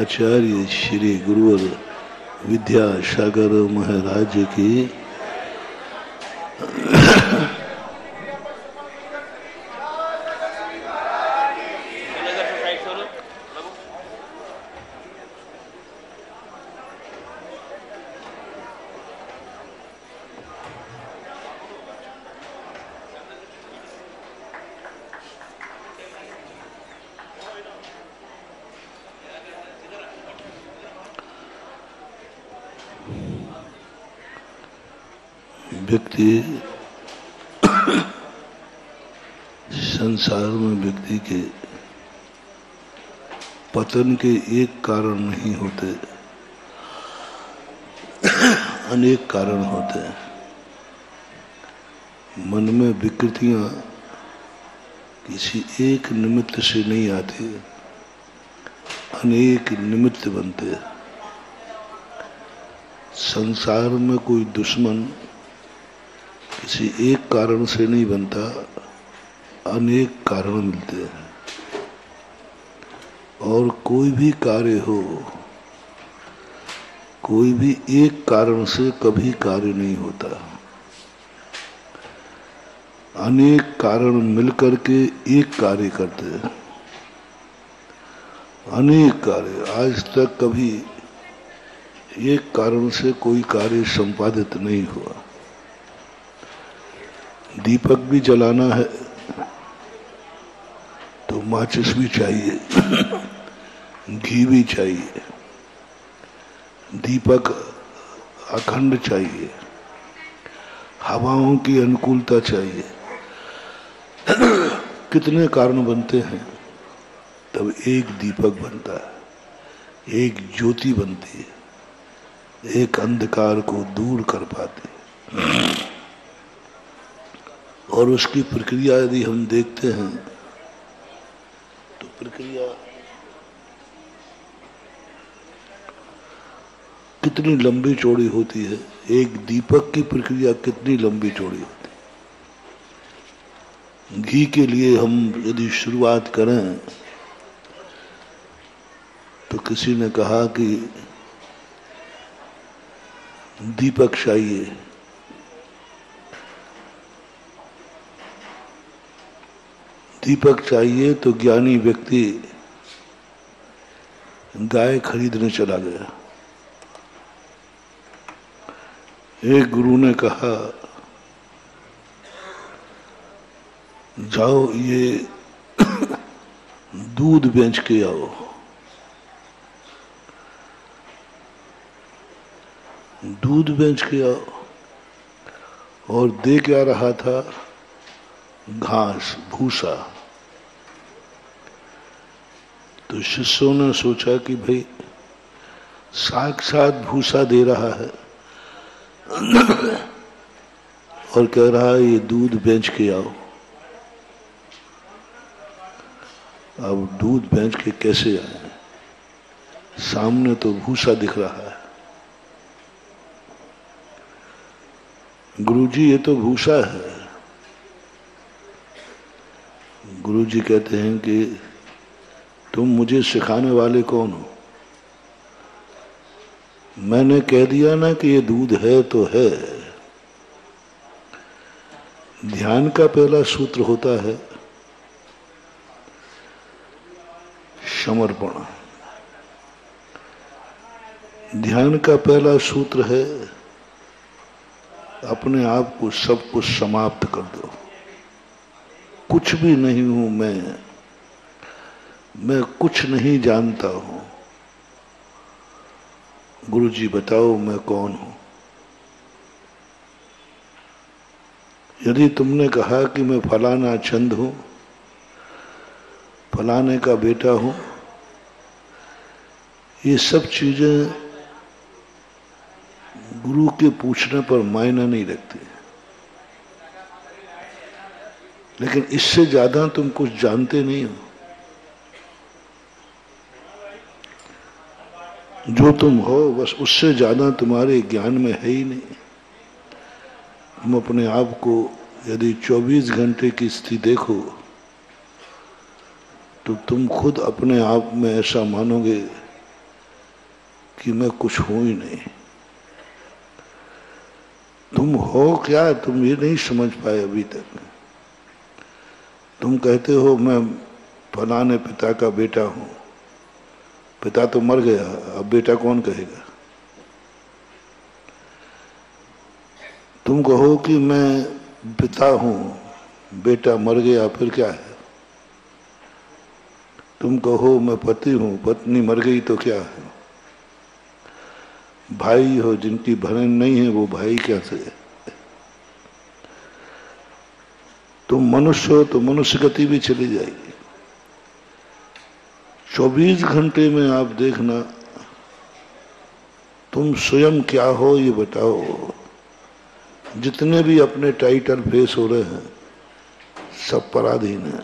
आचार्य श्री गुरुवर विद्यासागर महाराज की व्यक्ति संसार में व्यक्ति के पतन के एक कारण नहीं होते, अनेक कारण होते हैं। मन में विकृतियां किसी एक निमित्त से नहीं आते, अनेक निमित्त बनते। संसार में कोई दुश्मन किसी एक कारण से नहीं बनता, अनेक कारण मिलते हैं। और कोई भी कार्य हो, कोई भी एक कारण से कभी कार्य नहीं होता। अनेक कारण मिलकर के एक कार्य करते हैं। अनेक कार्य, आज तक कभी एक कारण से कोई कार्य संपादित नहीं हुआ। दीपक भी जलाना है तो माचिस भी चाहिए, घी भी चाहिए, दीपक अखंड चाहिए, हवाओं की अनुकूलता चाहिए। कितने कारण बनते हैं, तब एक दीपक बनता है, एक ज्योति बनती है, एक अंधकार को दूर कर पाती है। और उसकी प्रक्रिया यदि हम देखते हैं तो प्रक्रिया कितनी लंबी चौड़ी होती है। एक दीपक की प्रक्रिया कितनी लंबी चौड़ी होती है। घी के लिए हम यदि शुरुआत करें तो किसी ने कहा कि दीपक चाहिए, दीपक चाहिए तो ज्ञानी व्यक्ति गाय खरीदने चला गया। एक गुरु ने कहा जाओ ये दूध बेच के आओ। दूध बेच के आओ, और दे क्या रहा था, घास, भूसा। तो शिष्यों ने सोचा कि भाई साक्षात भूसा दे रहा है और कह रहा है ये दूध बेच के आओ। अब दूध बेच के कैसे आए, सामने तो भूसा दिख रहा है। गुरुजी ये तो भूसा है। गुरुजी कहते हैं कि तुम मुझे सिखाने वाले कौन हो? मैंने कह दिया ना कि ये दूध है तो है। ध्यान का पहला सूत्र होता है समर्पण। ध्यान का पहला सूत्र है अपने आप को सब कुछ समाप्त कर दो। कुछ भी नहीं हूं मैं कुछ नहीं जानता हूं। गुरुजी बताओ मैं कौन हूं? यदि तुमने कहा कि मैं फलाना चंद हूं, फलाने का बेटा हूं, ये सब चीजें गुरु के पूछने पर मायना नहीं रखती। लेकिन इससे ज्यादा तुम कुछ जानते नहीं हो। जो तुम हो बस उससे ज्यादा तुम्हारे ज्ञान में है ही नहीं। तुम अपने आप को यदि 24 घंटे की स्थिति देखो तो तुम खुद अपने आप में ऐसा मानोगे कि मैं कुछ हूं ही नहीं। तुम हो क्या, तुम ये नहीं समझ पाए अभी तक। तुम कहते हो मैं फलाने पिता का बेटा हूं। पिता तो मर गया, अब बेटा कौन कहेगा? तुम कहो कि मैं पिता हूं, बेटा मर गया, फिर क्या है? तुम कहो मैं पति हूं, पत्नी मर गई तो क्या है? भाई हो, जिनकी बहन नहीं है वो भाई कैसे है? तुम मनुष्य हो तो मनुष्य गति भी चली जाएगी। 24 घंटे में आप देखना तुम स्वयं क्या हो ये बताओ। जितने भी अपने टाइटल फेस हो रहे हैं सब पराधीन है।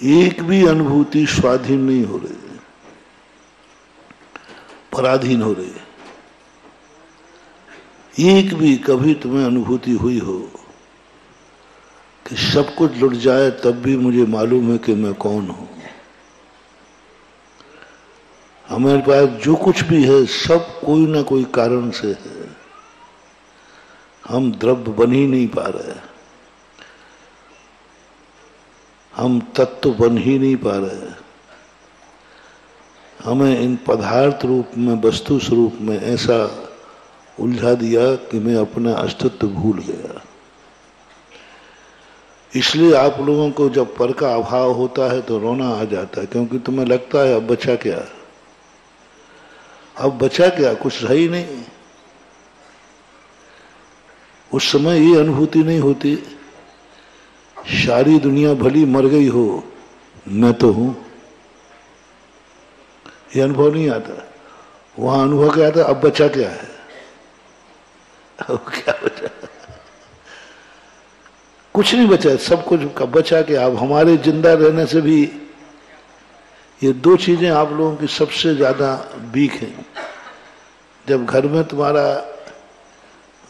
एक भी अनुभूति स्वाधीन नहीं हो रही, पराधीन हो रही है। एक भी कभी तुम्हें अनुभूति हुई हो कि सब कुछ लुट जाए तब भी मुझे मालूम है कि मैं कौन हूं। हमारे पास जो कुछ भी है सब कोई ना कोई कारण से है, हम द्रव्य बन ही नहीं पा रहे, हम तत्व बन ही नहीं पा रहे। हमें इन पदार्थ रूप में, वस्तु स्वरूप में ऐसा उलझा दिया कि मैं अपना अस्तित्व भूल गया। इसलिए आप लोगों को जब पर का अभाव होता है तो रोना आ जाता है, क्योंकि तुम्हें लगता है अब बचा क्या, अब बचा क्या, कुछ रहा ही नहीं। उस समय ये अनुभूति नहीं होती, सारी दुनिया भली मर गई हो, मैं तो हूं, ये अनुभव नहीं आता। वहां अनुभव क्या आता, अब बचा क्या है, अब क्या बचा, कुछ नहीं बचा, सब कुछ कब बचा के। अब हमारे जिंदा रहने से भी ये दो चीजें आप लोगों की सबसे ज्यादा वीक हैं। जब घर में तुम्हारा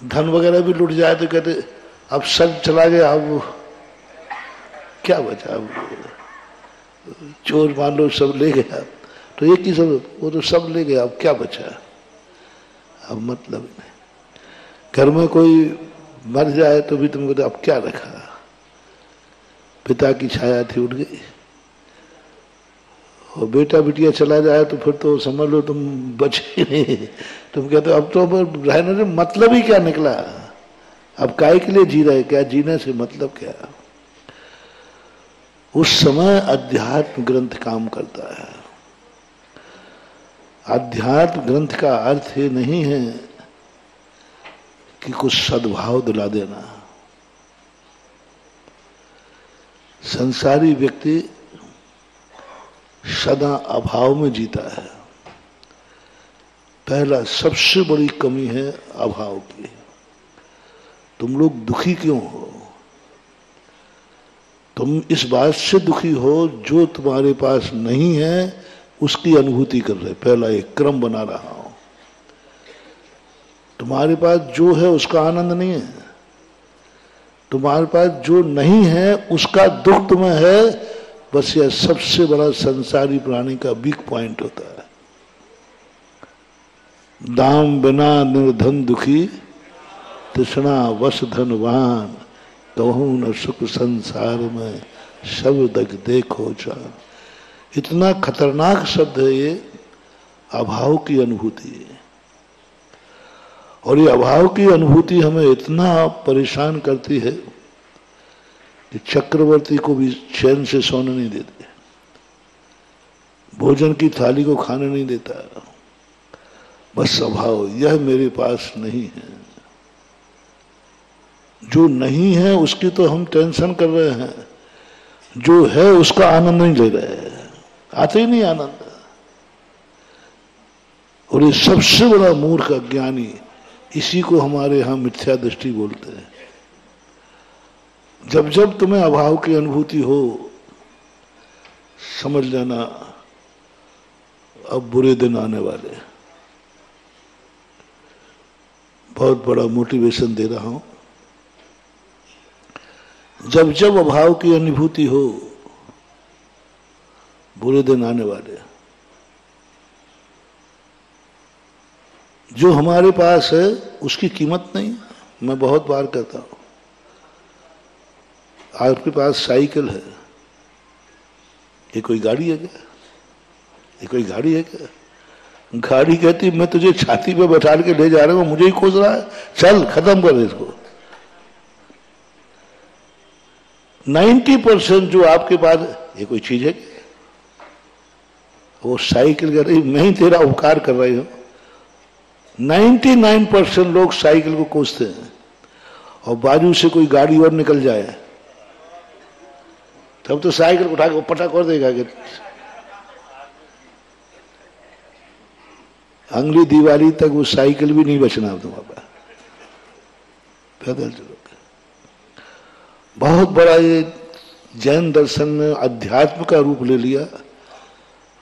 धन वगैरह भी लुट जाए तो कहते अब सब चला गया, अब क्या बचा, अब चोर मान लो सब ले गया, तो एक ही सब, वो तो सब ले गया, अब क्या बचा, अब मतलब नहीं। घर में कोई मर जाए तो भी तुम कहते अब क्या रखा, पिता की छाया थी उड़ गई, और बेटा बिटिया चला जाए तो फिर तो समझ लो तुम बचे नहीं। तुम कहते हो अब तो रहने से मतलब ही क्या निकला, अब काहे के लिए जी रहे, क्या जीने से मतलब क्या। उस समय अध्यात्म ग्रंथ काम करता है। अध्यात्म ग्रंथ का अर्थ ये नहीं है कि कुछ सद्भाव दिला देना। संसारी व्यक्ति सदा अभाव में जीता है। पहला सबसे बड़ी कमी है अभाव की। तुम लोग दुखी क्यों हो, तुम इस बात से दुखी हो जो तुम्हारे पास नहीं है उसकी अनुभूति कर रहे। पहला एक क्रम बना रहा हूं, तुम्हारे पास जो है उसका आनंद नहीं है, तुम्हारे पास जो नहीं है उसका दुख तुम्हें है। बस यह सबसे बड़ा संसारी प्राणी का वीक पॉइंट होता है। दाम बिना निर्धन दुखी, तृष्णा वश धनवान, कहूं न सुख संसार में, सब दग देखो जान। इतना खतरनाक शब्द है ये, अभाव की अनुभूति है। और ये अभाव की अनुभूति हमें इतना परेशान करती है कि चक्रवर्ती को भी चैन से सोने नहीं देते, भोजन की थाली को खाने नहीं देता। बस अभाव, यह मेरे पास नहीं है। जो नहीं है उसकी तो हम टेंशन कर रहे हैं, जो है उसका आनंद नहीं ले रहे हैं, आते ही नहीं आनंद। और ये सबसे बड़ा मूर्ख अज्ञानी, इसी को हमारे यहां मिथ्या दृष्टि बोलते हैं। जब जब तुम्हें अभाव की अनुभूति हो, समझ लेना अब बुरे दिन आने वाले। बहुत बड़ा मोटिवेशन दे रहा हूं। जब जब अभाव की अनुभूति हो, बुरे दिन आने वाले। जो हमारे पास है उसकी कीमत नहीं। मैं बहुत बार कहता हूं, आपके पास साइकिल है, ये कोई गाड़ी है क्या, ये कोई गाड़ी है क्या। गाड़ी कहती मैं तुझे छाती पे बैठा के ले जा रहा हूं, मुझे ही खोज रहा है, चल खत्म कर इसको। 90% जो आपके पास, ये कोई चीज है क्या। वो साइकिल कह रही मैं ही तेरा उपकार कर रही हूं। 99% लोग साइकिल को कोसते हैं, और बाजू से कोई गाड़ी और निकल जाए तब तो साइकिल उठा के पटक कर देगा कि अगली दिवाली तक वो साइकिल भी नहीं बचना तुम्हारे पास, पैदल चलोगे। बहुत बड़ा ये जैन दर्शन ने अध्यात्म का रूप ले लिया,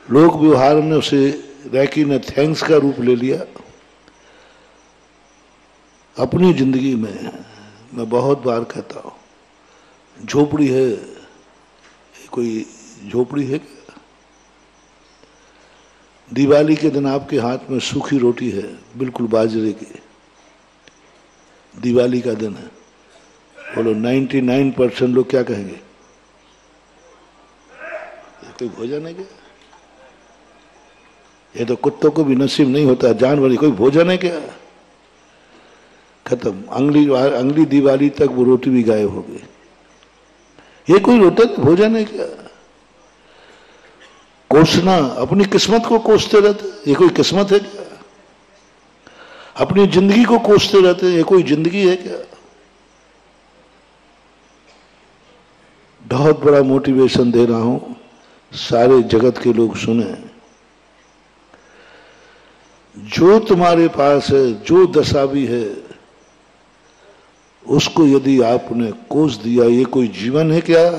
लोक व्यवहार ने उसे, रैकी ने थैंक्स का रूप ले लिया। अपनी जिंदगी में मैं बहुत बार कहता हूं, झोपड़ी है, कोई झोपड़ी है क्या? दिवाली के दिन आपके हाथ में सूखी रोटी है, बिल्कुल बाजरे की, दिवाली का दिन है, बोलो 99% लोग क्या कहेंगे? कोई भोजन है क्या? ये तो कुत्तों को भी नसीब नहीं होता, जानवर, कोई भोजन है क्या? खत्म, अगली दिवाली तक वो रोटी भी गायब हो गई। ये कोई भोजन है क्या? कोसना, अपनी किस्मत को कोसते रहते, ये कोई किस्मत है क्या? अपनी जिंदगी को कोसते रहते, ये कोई जिंदगी है क्या? बहुत बड़ा मोटिवेशन दे रहा हूं, सारे जगत के लोग सुने। जो तुम्हारे पास है, जो दशा भी है, उसको यदि आपने कोस दिया, ये कोई जीवन है क्या?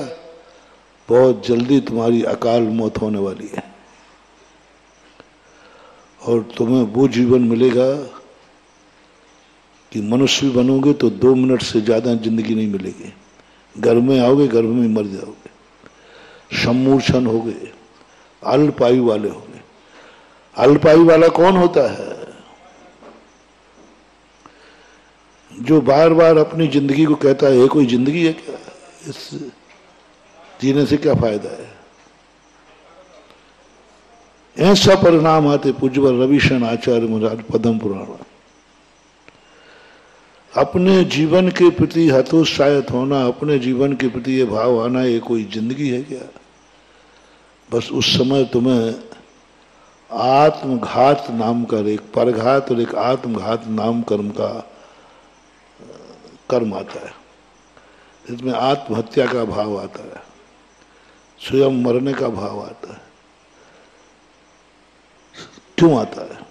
बहुत जल्दी तुम्हारी अकाल मौत होने वाली है और तुम्हें वो जीवन मिलेगा कि मनुष्य भी बनोगे तो 2 मिनट से ज्यादा जिंदगी नहीं मिलेगी। घर में आओगे, घर में मर जाओगे, सम्मूर्छन हो गए, अल्पायु वाले हो गए। अल्पायु वाला कौन होता है? जो बार बार अपनी जिंदगी को कहता है, ये कोई जिंदगी है क्या? इस जीने से क्या फायदा है? ऐसा परिणाम आते पूज्यवर रविशरण आचार्य महाराज पद्म पुराण। अपने जीवन के प्रति हतोत्साहित होना, अपने जीवन के प्रति ये भाव आना, ये कोई जिंदगी है क्या? बस उस समय तुम्हें आत्मघात नाम का, एक परघात और एक आत्मघात नाम कर्म का कर्म आता है। इसमें आत्महत्या का भाव आता है, स्वयं मरने का भाव आता है। क्यों आता है?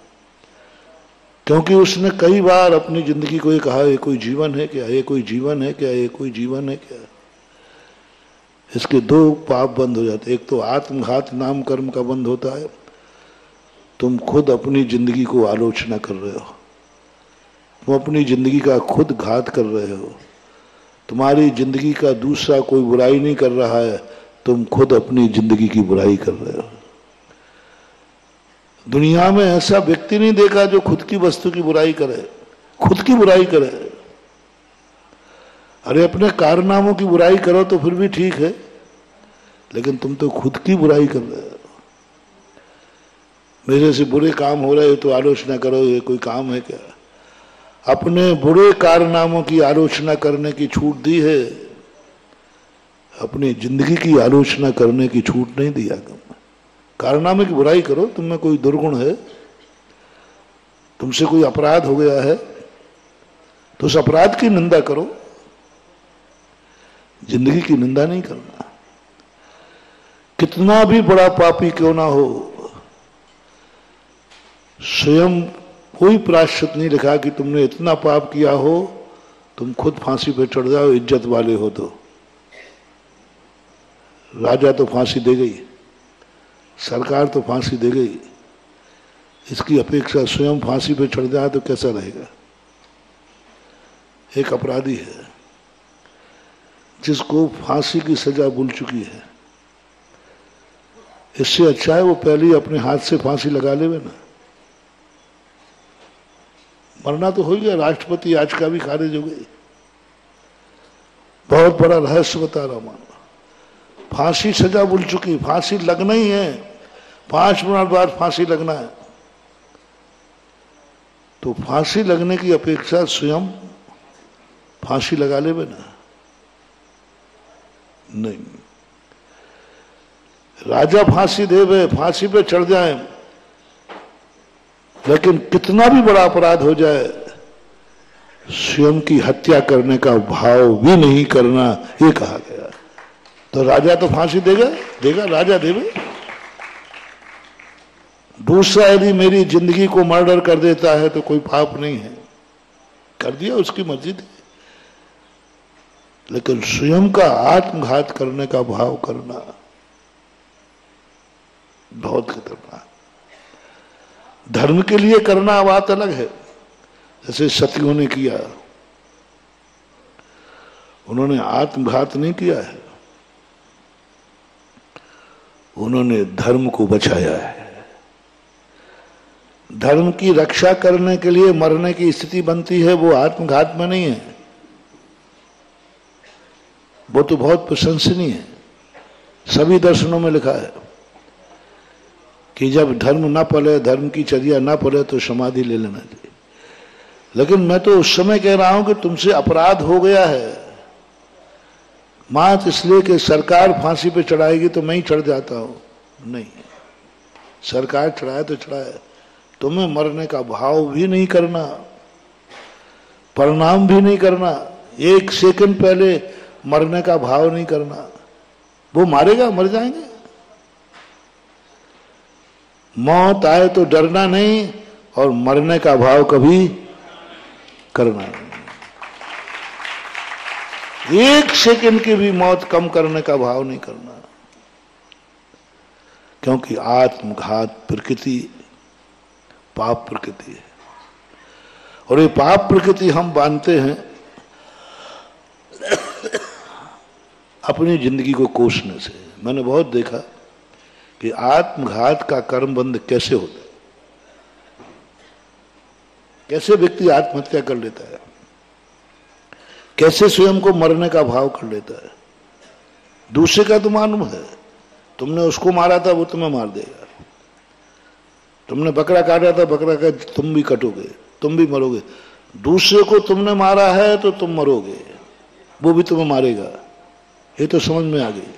क्योंकि उसने कई बार अपनी जिंदगी को ये कहा, ये कोई जीवन है क्या? ये कोई जीवन है क्या? ये कोई जीवन है क्या? इसके 2 पाप बंद हो जाते। एक तो आत्मघात नाम कर्म का बंद होता है, तुम खुद अपनी जिंदगी को आलोचना कर रहे हो, तुम अपनी जिंदगी का खुद घात कर रहे हो। तुम्हारी जिंदगी का दूसरा कोई बुराई नहीं कर रहा है, तुम खुद अपनी जिंदगी की बुराई कर रहे हो। दुनिया में ऐसा व्यक्ति नहीं देखा जो खुद की वस्तु की बुराई करे, खुद की बुराई करे। अरे अपने कारनामों की बुराई करो तो फिर भी ठीक है, लेकिन तुम तो खुद की बुराई कर रहे हो। मेरे से बुरे काम हो रहे हो तो आलोचना करो, ये कोई काम है क्या? अपने बुरे कारनामों की आलोचना करने की छूट दी है, अपनी जिंदगी की आलोचना करने की छूट नहीं दिया। कारनामे की बुराई करो, तुम में कोई दुर्गुण है, तुमसे कोई अपराध हो गया है तो उस अपराध की निंदा करो, जिंदगी की निंदा नहीं करना। कितना भी बड़ा पापी क्यों ना हो, स्वयं कोई प्रायश्चित नहीं लिखा कि तुमने इतना पाप किया हो तुम खुद फांसी पे चढ़ जाओ, इज्जत वाले हो तो। राजा तो फांसी दे गई, सरकार तो फांसी दे गई, इसकी अपेक्षा स्वयं फांसी पे चढ़ जाए तो कैसा रहेगा? एक अपराधी है जिसको फांसी की सजा भूल चुकी है, इससे अच्छा है वो पहले ही अपने हाथ से फांसी लगा लेवे ना। मरना तो हो गया, राष्ट्रपति आज का भी खारिज हो गई। बहुत बड़ा रहस्य बता रहा हूं, फांसी सजा भूल चुकी, फांसी लगना ही है, 5 मिनट बाद फांसी लगना है। तो फांसी लगने की अपेक्षा स्वयं फांसी लगा ले ना। नहीं, राजा फांसी देवे, फांसी पे चढ़ जाए, लेकिन कितना भी बड़ा अपराध हो जाए स्वयं की हत्या करने का भाव भी नहीं करना, ये कहा गया। तो राजा तो फांसी देगा, राजा देवे। दूसरा यदि मेरी जिंदगी को मर्डर कर देता है तो कोई पाप नहीं है, कर दिया, उसकी मर्जी थी। लेकिन स्वयं का आत्मघात करने का भाव करना बहुत खतरनाक। धर्म के लिए करना बात अलग है, जैसे सतियों ने किया, उन्होंने आत्मघात नहीं किया है, उन्होंने धर्म को बचाया है। धर्म की रक्षा करने के लिए मरने की स्थिति बनती है, वो आत्मघात में नहीं है, वो तो बहुत प्रशंसनीय है। सभी दर्शनों में लिखा है कि जब धर्म ना पले, धर्म की चर्या ना पले तो समाधि ले लेना चाहिए। लेकिन मैं तो उस समय कह रहा हूं कि तुमसे अपराध हो गया है, मात्र इसलिए कि सरकार फांसी पे चढ़ाएगी तो मैं ही चढ़ जाता हूं। नहीं, सरकार चढ़ाए तो चढ़ाए, तुम्हें मरने का भाव भी नहीं करना, परिणाम भी नहीं करना, एक सेकंड पहले मरने का भाव नहीं करना। वो मारेगा, मर जाएंगे। मौत आए तो डरना नहीं और मरने का भाव कभी करना नहीं। एक सेकंड की भी मौत कम करने का भाव नहीं करना, क्योंकि आत्मघात प्रकृति पाप प्रकृति है। और ये पाप प्रकृति हम बांधते हैं अपनी जिंदगी को कोसने से। मैंने बहुत देखा कि आत्मघात का कर्म बंद कैसे होता है, कैसे व्यक्ति आत्महत्या कर लेता है, कैसे स्वयं को मरने का भाव कर लेता है। दूसरे का तो मालूम है, तुमने उसको मारा था वो तुम्हें मार देगा, तुमने बकरा काटा था बकरा का तुम भी कटोगे, तुम भी मरोगे। दूसरे को तुमने मारा है तो तुम मरोगे, वो भी तुम्हें मारेगा, ये तो समझ में आ गई।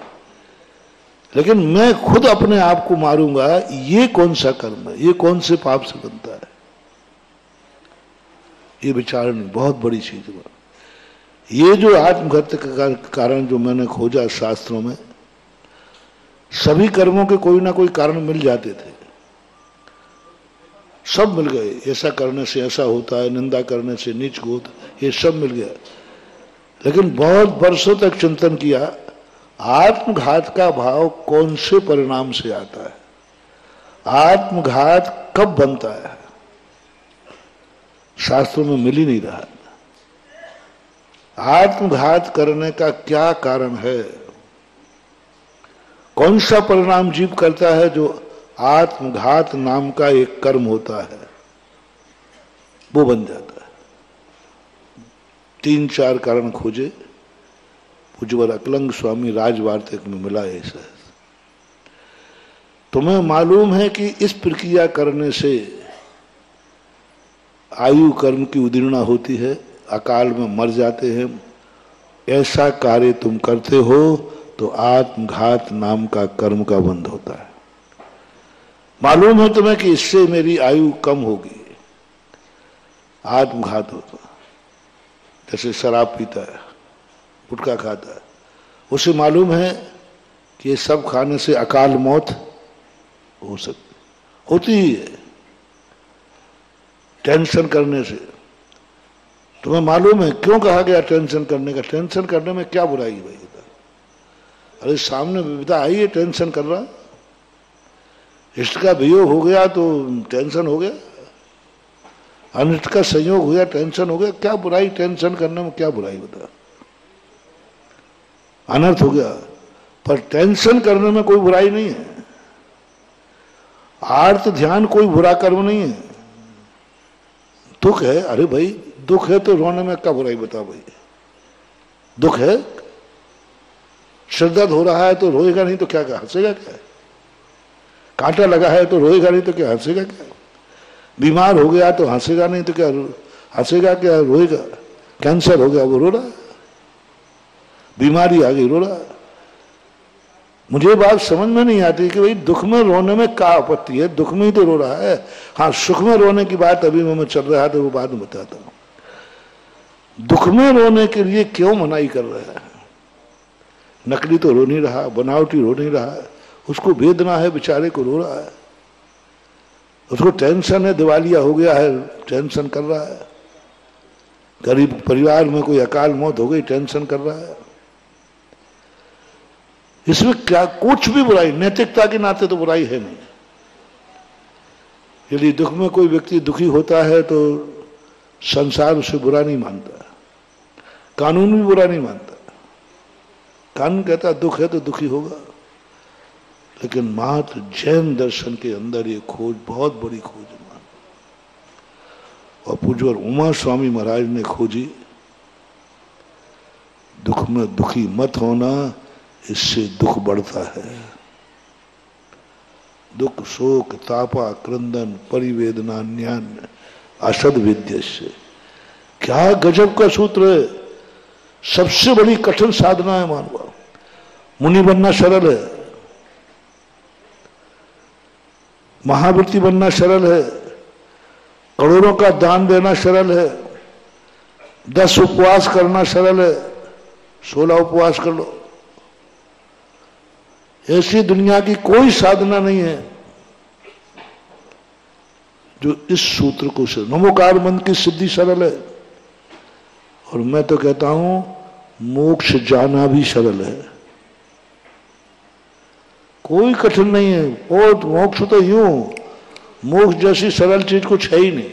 लेकिन मैं खुद अपने आप को मारूंगा, ये कौन सा कर्म है, ये कौन से पाप से बनता है? ये विचार नहीं, बहुत बड़ी चीज है। ये जो आत्मघात का कारण जो मैंने खोजा शास्त्रों में, सभी कर्मों के कोई ना कोई कारण मिल जाते थे, सब मिल गए। ऐसा करने से ऐसा होता है, निंदा करने से नीच को होता, ये सब मिल गया। लेकिन बहुत वर्षों तक चिंतन किया, आत्मघात का भाव कौन से परिणाम से आता है, आत्मघात कब बनता है, शास्त्रों में मिल ही नहीं रहा। आत्मघात करने का क्या कारण है, कौन सा परिणाम जीव करता है जो आत्मघात नाम का एक कर्म होता है, वो बन जाता है। 3-4 कारण खोजे, पूज्यवर अकलंग स्वामी राजवार्तिक में मिला ऐसा। तुम्हें मालूम है कि इस प्रक्रिया करने से आयु कर्म की उदीर्णा होती है, अकाल में मर जाते हैं। ऐसा कार्य तुम करते हो तो आत्मघात नाम का कर्म का बंध होता है। मालूम है तुम्हें कि इससे मेरी आयु कम होगी, आत्मघात होता। जैसे शराब पीता है, गुटखा खाता है, उसे मालूम है कि ये सब खाने से अकाल मौत हो सकती, होती ही है। टेंशन करने से, तुम्हें मालूम है क्यों कहा गया टेंशन करने का? टेंशन करने में क्या बुराई है भाई? अरे सामने विपदा आई है, टेंशन कर रहा, इष्ट का वियोग हो गया तो टेंशन हो गया, अनिष्ट का संयोग हो गया टेंशन हो गया। क्या बुराई टेंशन करने में, क्या बुराई बता? अनर्थ हो गया, पर टेंशन करने में कोई बुराई नहीं है। आर्त ध्यान कोई बुरा कर्म नहीं है। दुख है, अरे भाई दुख है तो रोने में क्या बुराई बता भाई? दुख है, श्रद्धा हो रहा है तो रोएगा नहीं तो क्या, हंसेगा क्या? कांटा लगा है तो रोएगा नहीं तो क्या, हंसेगा क्या? बीमार हो गया तो हंसेगा नहीं तो क्या, हंसेगा क्या, रोएगा? कैंसर हो गया वो रो रहा है, बीमारी आ गई रो रहा है। मुझे बात समझ में नहीं आती कि भाई दुख में रोने में क्या आपत्ति है, दुख में ही तो रो रहा है। हाँ, सुख में रोने की बात अभी मैं चल रहा है तो वो बाद में बताता हूं। दुख में रोने के लिए क्यों मनाही कर रहा है? नकली तो रो नहीं रहा, बनावटी रो नहीं रहा है, उसको वेदना है, बेचारे को रो रहा है, उसको टेंशन है, दिवालिया हो गया है, टेंशन कर रहा है। गरीब परिवार में कोई अकाल मौत हो गई, टेंशन कर रहा है। इसमें क्या कुछ भी बुराई, नैतिकता के नाते तो बुराई है नहीं। यदि दुख में कोई व्यक्ति दुखी होता है तो संसार उसे बुरा नहीं मानता, कानून भी बुरा नहीं मानता। कानून कहता दुख है तो दुखी होगा, लेकिन मात्र जैन दर्शन के अंदर ये खोज बहुत बड़ी खोज है। और पूज्यवर उमा स्वामी महाराज ने खोजी, दुख में दुखी मत होना, इससे दुख बढ़ता है। दुख शोक तापा क्रंदन परिवेदना न्यान्य असद विद्य से, क्या गजब का सूत्र है। सबसे बड़ी कठिन साधना है मानवा। मुनि बनना सरल है, महावृत्ति बनना सरल है, करोड़ों का दान देना सरल है, 10 उपवास करना सरल है, 16 उपवास कर लो। ऐसी दुनिया की कोई साधना नहीं है जो इस सूत्र को से नमोकार मंत्र की सिद्धि सरल है। और मैं तो कहता हूं मोक्ष जाना भी सरल है, कोई कठिन नहीं है। बहुत मोक्ष तो यूं, मोक्ष जैसी सरल चीज कुछ है ही नहीं।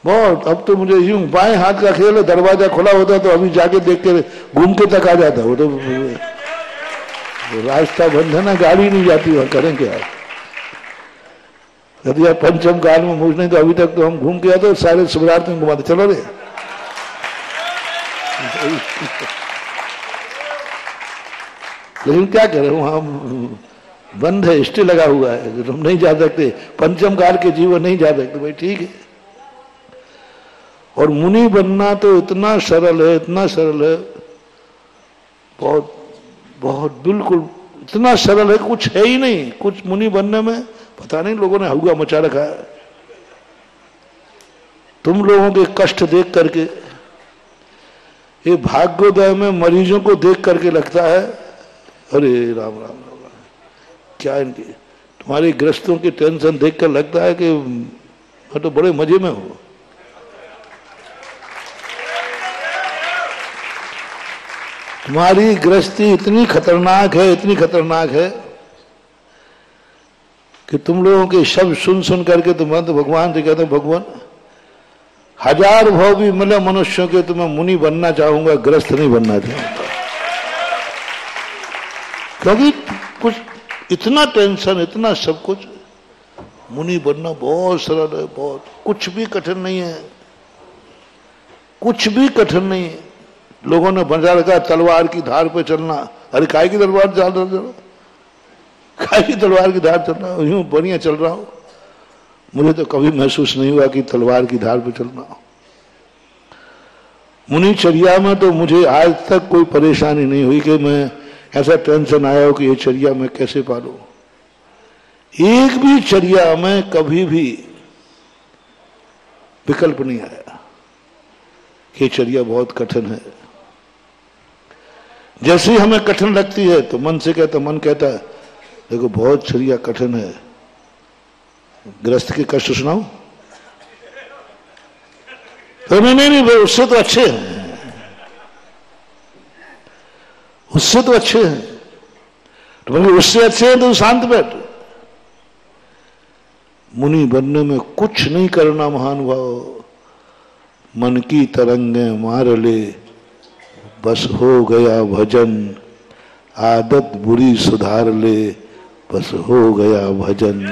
बहुत, अब तो मुझे यूं बाएं हाथ का खेल है, दरवाजा खुला होता तो अभी जाके देख के घूम के तक आ जाता। वो तो रास्ता बंद है ना, गाड़ी नहीं जाती, वहां करें क्या। यदि आप पंचम काल में मोक्ष नहीं तो अभी तक तो हम घूम के आते, सारे शिवरात्रि में घुमाते चलो रे। लेकिन क्या करें, वहां बंद है, स्टे लगा हुआ है, हम नहीं जा सकते। पंचम काल के जीवन नहीं जा सकते, भाई ठीक है। और मुनि बनना तो इतना सरल है, इतना सरल है, बहुत बहुत बिल्कुल इतना सरल है, कुछ है ही नहीं। कुछ मुनि बनने में पता नहीं लोगों ने हुआ मचा रखा है। तुम लोगों के कष्ट देख करके, ये भाग्योदय में मरीजों को देख करके लगता है अरे राम राम राम राम, क्या इनकी तुम्हारी ग्रस्तों की टेंशन देखकर लगता है कि मैं तो बड़े मजे में हूं। तुम्हारी गृहस्थी इतनी खतरनाक है, इतनी खतरनाक है कि तुम लोगों के शब्द सुन सुन करके तुम तो भगवान से कहते हो भगवान 1000 भाव भी मिले मनुष्यों के, तो मैं मुनि बनना चाहूंगा, गृहस्थ नहीं बनना चाहूंगा। क्योंकि कुछ इतना टेंशन, इतना सब कुछ। मुनि बनना बहुत सरल है, बहुत, कुछ भी कठिन नहीं है, कुछ भी कठिन नहीं है। लोगों ने बजा रखा तलवार की धार पे चलना। अरे काय की तलवार चल रहा, काय की तलवार की धार चल रहा हूं, यूं बढ़िया चल रहा हूं। मुझे तो कभी महसूस नहीं हुआ कि तलवार की धार पे चलना। मुनिचर्या में तो मुझे आज तक कोई परेशानी नहीं हुई कि मैं ऐसा टेंशन आया हो कि ये चर्या मैं कैसे पालूं। एक भी चर्या में कभी भी विकल्प नहीं आया कि चर्या बहुत कठिन है। जैसे ही हमें कठिन लगती है तो मन से कहता, मन कहता है देखो बहुत चर्या कठिन है, गृहस्थ के कष्ट सुनाओ। तो नहीं, उससे तो अच्छे हैं, उससे तो अच्छे हैं। तो बोले उससे अच्छे हैं तो शांत बैठ। मुनि बनने में कुछ नहीं करना महानुभाव, मन की तरंगे मार ले, बस हो गया भजन, आदत बुरी सुधार ले, बस हो गया भजन।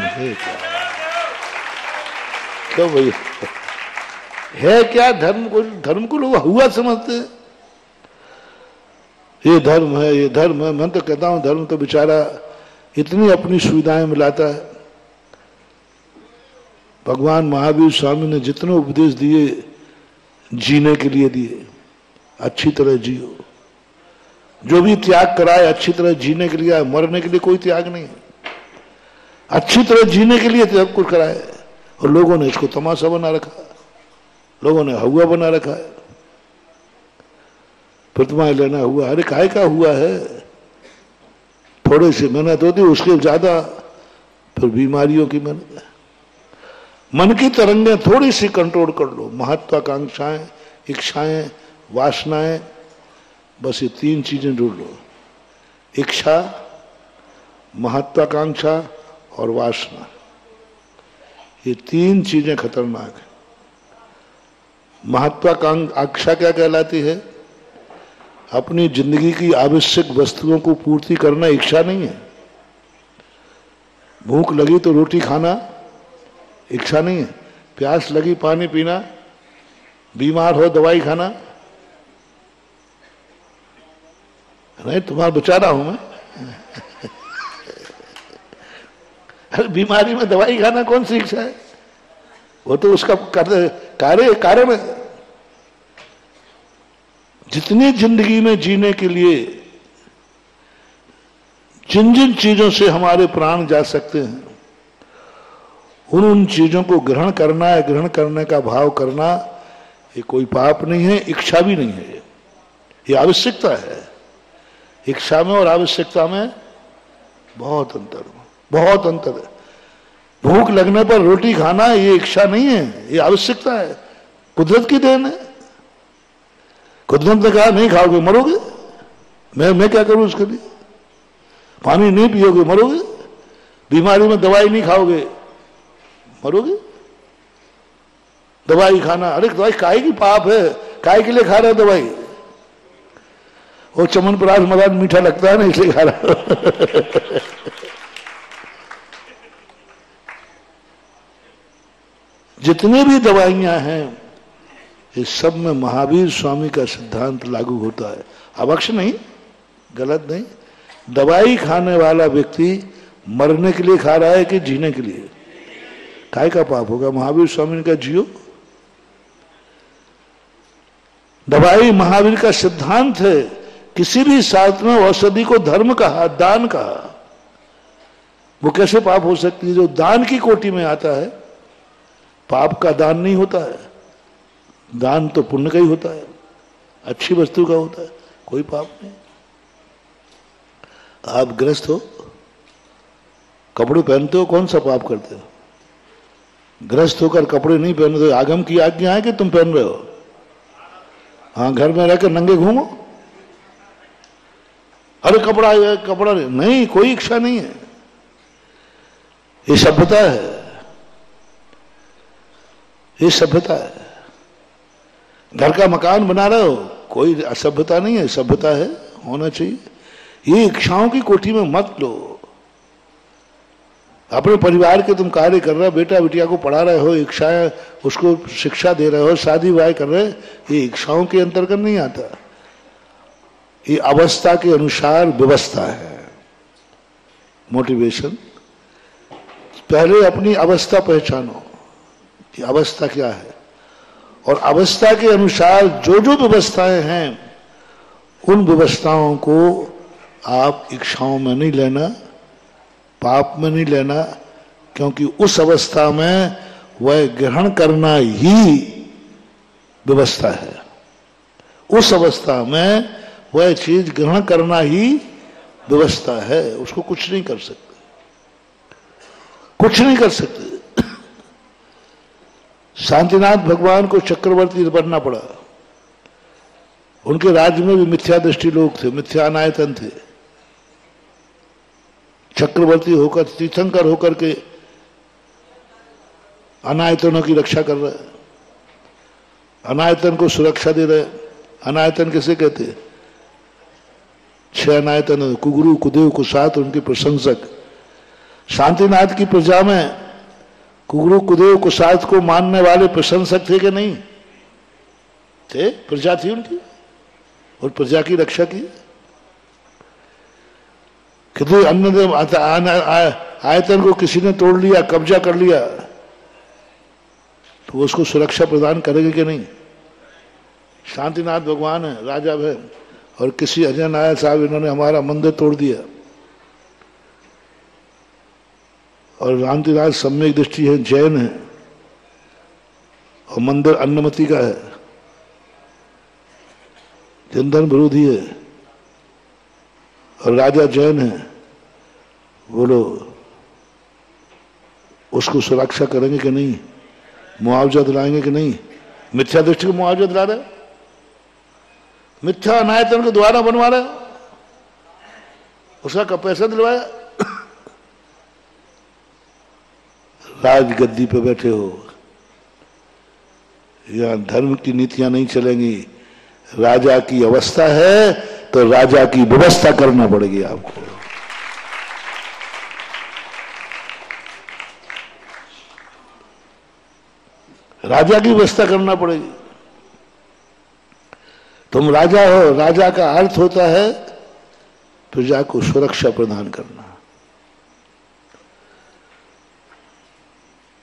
क्यों भैया, है क्या धर्म को? धर्म को लोग हुआ समझते हैं, ये धर्म है, ये धर्म है। मैं तो कहता हूं धर्म तो बेचारा इतनी अपनी सुविधाएं मिलाता है। भगवान महावीर स्वामी ने जितने उपदेश दिए जीने के लिए दिए, अच्छी तरह जियो। जो भी त्याग कराए अच्छी तरह जीने के लिए, मरने के लिए कोई त्याग नहीं, अच्छी तरह जीने के लिए सब कुछ कराए। और लोगों ने इसको तमाशा बना रखा, लोगों ने हुआ बना रखा है। प्रतिमाएं लेना हुआ, अरे काहे का हुआ है? थोड़े से मेहनत होती, उसके ज्यादा फिर बीमारियों की मेहनत। मन की तरंगें थोड़ी सी कंट्रोल कर लो, महत्वाकांक्षाएं, इच्छाएं, वासनाएं, बस ये 3 चीजें ढूंढ लो। इच्छा, महत्वाकांक्षा और वासना, ये 3 चीजें खतरनाक है। महत्वाकांक्षा क्या कहलाती है? अपनी जिंदगी की आवश्यक वस्तुओं को पूर्ति करना इच्छा नहीं है। भूख लगी तो रोटी खाना इच्छा नहीं है, प्यास लगी पानी पीना, बीमार हो दवाई खाना नहीं। तुम्हारा बचा रहा हूं मैं। अरे बीमारी में दवाई खाना कौन सी इच्छा है? वो तो उसका कार्य में। जितनी जिंदगी में जीने के लिए जिन जिन चीजों से हमारे प्राण जा सकते हैं, उन चीजों को ग्रहण करना है। ग्रहण करने का भाव करना ये कोई पाप नहीं है, इच्छा भी नहीं है, ये आवश्यकता है। इच्छा में और आवश्यकता में बहुत अंतर है। भूख लगने पर रोटी खाना ये इच्छा नहीं है, ये आवश्यकता है, कुदरत की देन है। कुदरत ने कहा नहीं खाओगे मरोगे, मैं क्या करूं उसके लिए? पानी नहीं पियोगे मरोगे, बीमारी में दवाई नहीं खाओगे मरोगे। दवाई खाना, अरे दवाई काहे की पाप है, काहे के लिए खा रहे हो दवाई? वो चमनप्राश मदान मीठा लगता है ना, इसलिए खा रहा हो। जितने भी दवाइयां हैं, इस सब में महावीर स्वामी का सिद्धांत लागू होता है। अवक्ष नहीं, गलत नहीं। दवाई खाने वाला व्यक्ति मरने के लिए खा रहा है कि जीने के लिए? काय का पाप होगा? महावीर स्वामी ने कहा जियो। दवाई महावीर का सिद्धांत है। किसी भी शास्त्र में औषधि को धर्म कहा, दान कहा। वो कैसे पाप हो सकती है? जो दान की कोटि में आता है। पाप का दान नहीं होता है, दान तो पुण्य का ही होता है, अच्छी वस्तु का होता है, कोई पाप नहीं। आप गृहस्थ हो, कपड़े पहनते हो, कौन सा पाप करते हो? गृहस्थ होकर कपड़े नहीं पहनते, आगम की आज्ञा है कि तुम पहन रहे हो? हाँ, घर में रहकर नंगे घूमो। अरे कपड़ा नहीं, कोई इच्छा नहीं है, ये सभ्यता है, ये सभ्यता है। घर का मकान बना रहे हो, कोई असभ्यता नहीं है, सभ्यता है, होना चाहिए। ये इच्छाओं की कोठी में मत लो। अपने परिवार के तुम कार्य कर रहे हो, बेटा बिटिया को पढ़ा रहे हो, इच्छाएं उसको शिक्षा दे रहे हो, शादी विवाह कर रहे हो, ये इच्छाओं के अंतर्गत नहीं आता। ये अवस्था के अनुसार व्यवस्था है, मोटिवेशन। पहले अपनी अवस्था पहचानो कि अवस्था क्या है, और अवस्था के अनुसार जो जो व्यवस्थाएं हैं, उन व्यवस्थाओं को आप इच्छाओं में नहीं लेना, पाप में नहीं लेना, क्योंकि उस अवस्था में वह ग्रहण करना ही व्यवस्था है। उस अवस्था में वह चीज ग्रहण करना ही व्यवस्था है, उसको कुछ नहीं कर सकते, कुछ नहीं कर सकते। शांतिनाथ भगवान को चक्रवर्ती बनना पड़ा। उनके राज्य में भी मिथ्या दृष्टि लोग थे, मिथ्या अनायतन थे। चक्रवर्ती होकर, तीर्थंकर होकर के अनायतनों की रक्षा कर रहे, अनायतन को सुरक्षा दे रहे। अनायतन किसे कहते हैं? 6 अनायतन, कुगुरु, कुदेव, कुसात, उनके प्रशंसक। शांतिनाथ की प्रजा में कुगुरु, कुदेव, कुसात को मानने वाले प्रशंसक थे कि नहीं थे? प्रजा थी उनकी, और प्रजा की रक्षा की। कितने अन्य आयतन को किसी ने तोड़ लिया, कब्जा कर लिया, तो वो उसको सुरक्षा प्रदान करेंगे कि नहीं? शांतिनाथ भगवान है, राजा है, और किसी अजय नायक साहब इन्होंने हमारा मंदिर तोड़ दिया, और शांतिनाथ सम्यक दृष्टि है, जैन है, और मंदिर अन्नमति का है, जनधन विरोधी है, और राजा जैन है। बोलो उसको सुरक्षा करेंगे कि नहीं? मुआवजा दिलाएंगे कि नहीं? मिथ्या दृष्टि को मुआवजा दिला रहे हो, मिथ्या अनायतन को द्वारा बनवा रहे हो, उसका कब पैसा दिलवाया? राजगद्दी पे बैठे हो, यहां धर्म की नीतियां नहीं चलेंगी। राजा की अवस्था है तो राजा की व्यवस्था करना पड़ेगी आपको। राजा की व्यवस्था करना पड़ेगी। तुम राजा हो, राजा का अर्थ होता है प्रजा को सुरक्षा प्रदान करना।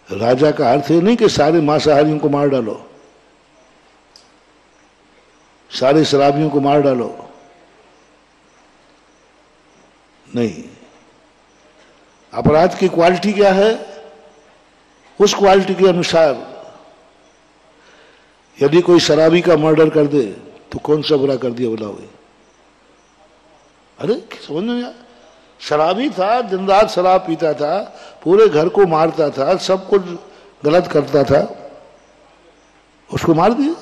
राजा का अर्थ ये नहीं कि सारे मांसाहारियों को मार डालो, सारे शराबियों को मार डालो, नहीं। अपराध की क्वालिटी क्या है, उस क्वालिटी के अनुसार यदि कोई शराबी का मर्डर कर दे तो कौन सा बुरा कर दिया बोला हुए? अरे समझ में आया? शराबी था, दिन रात शराब पीता था, पूरे घर को मारता था, सब कुछ गलत करता था, उसको मार दिया?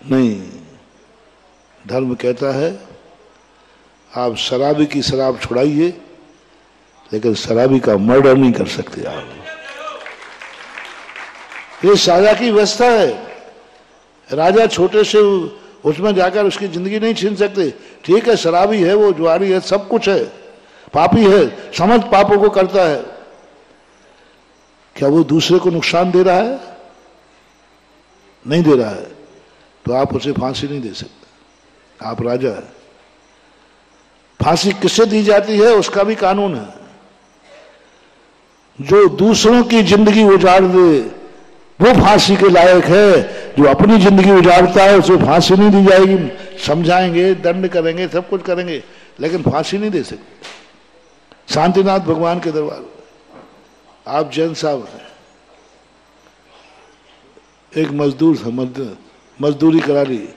नहीं, धर्म कहता है आप शराबी की शराब छुड़ाइए, लेकिन शराबी का मर्डर नहीं कर सकते आप। ये राजा की व्यवस्था है। राजा छोटे से उसमें जाकर उसकी जिंदगी नहीं छीन सकते। ठीक है, शराबी है, वो जुआरी है, सब कुछ है, पापी है, समस्त पापों को करता है, क्या वो दूसरे को नुकसान दे रहा है? नहीं दे रहा है, तो आप उसे फांसी नहीं दे सकते। आप राजा है। फांसी किससे दी जाती है उसका भी कानून है। जो दूसरों की जिंदगी उजाड़ दे वो फांसी के लायक है, जो अपनी जिंदगी उजाड़ता है उसे फांसी नहीं दी जाएगी। समझाएंगे, दंड करेंगे, सब कुछ करेंगे, लेकिन फांसी नहीं दे सकते। शांतिनाथ भगवान के दरबार, आप जैन साहब हैं, एक मजदूर था, मजदूरी करा ली,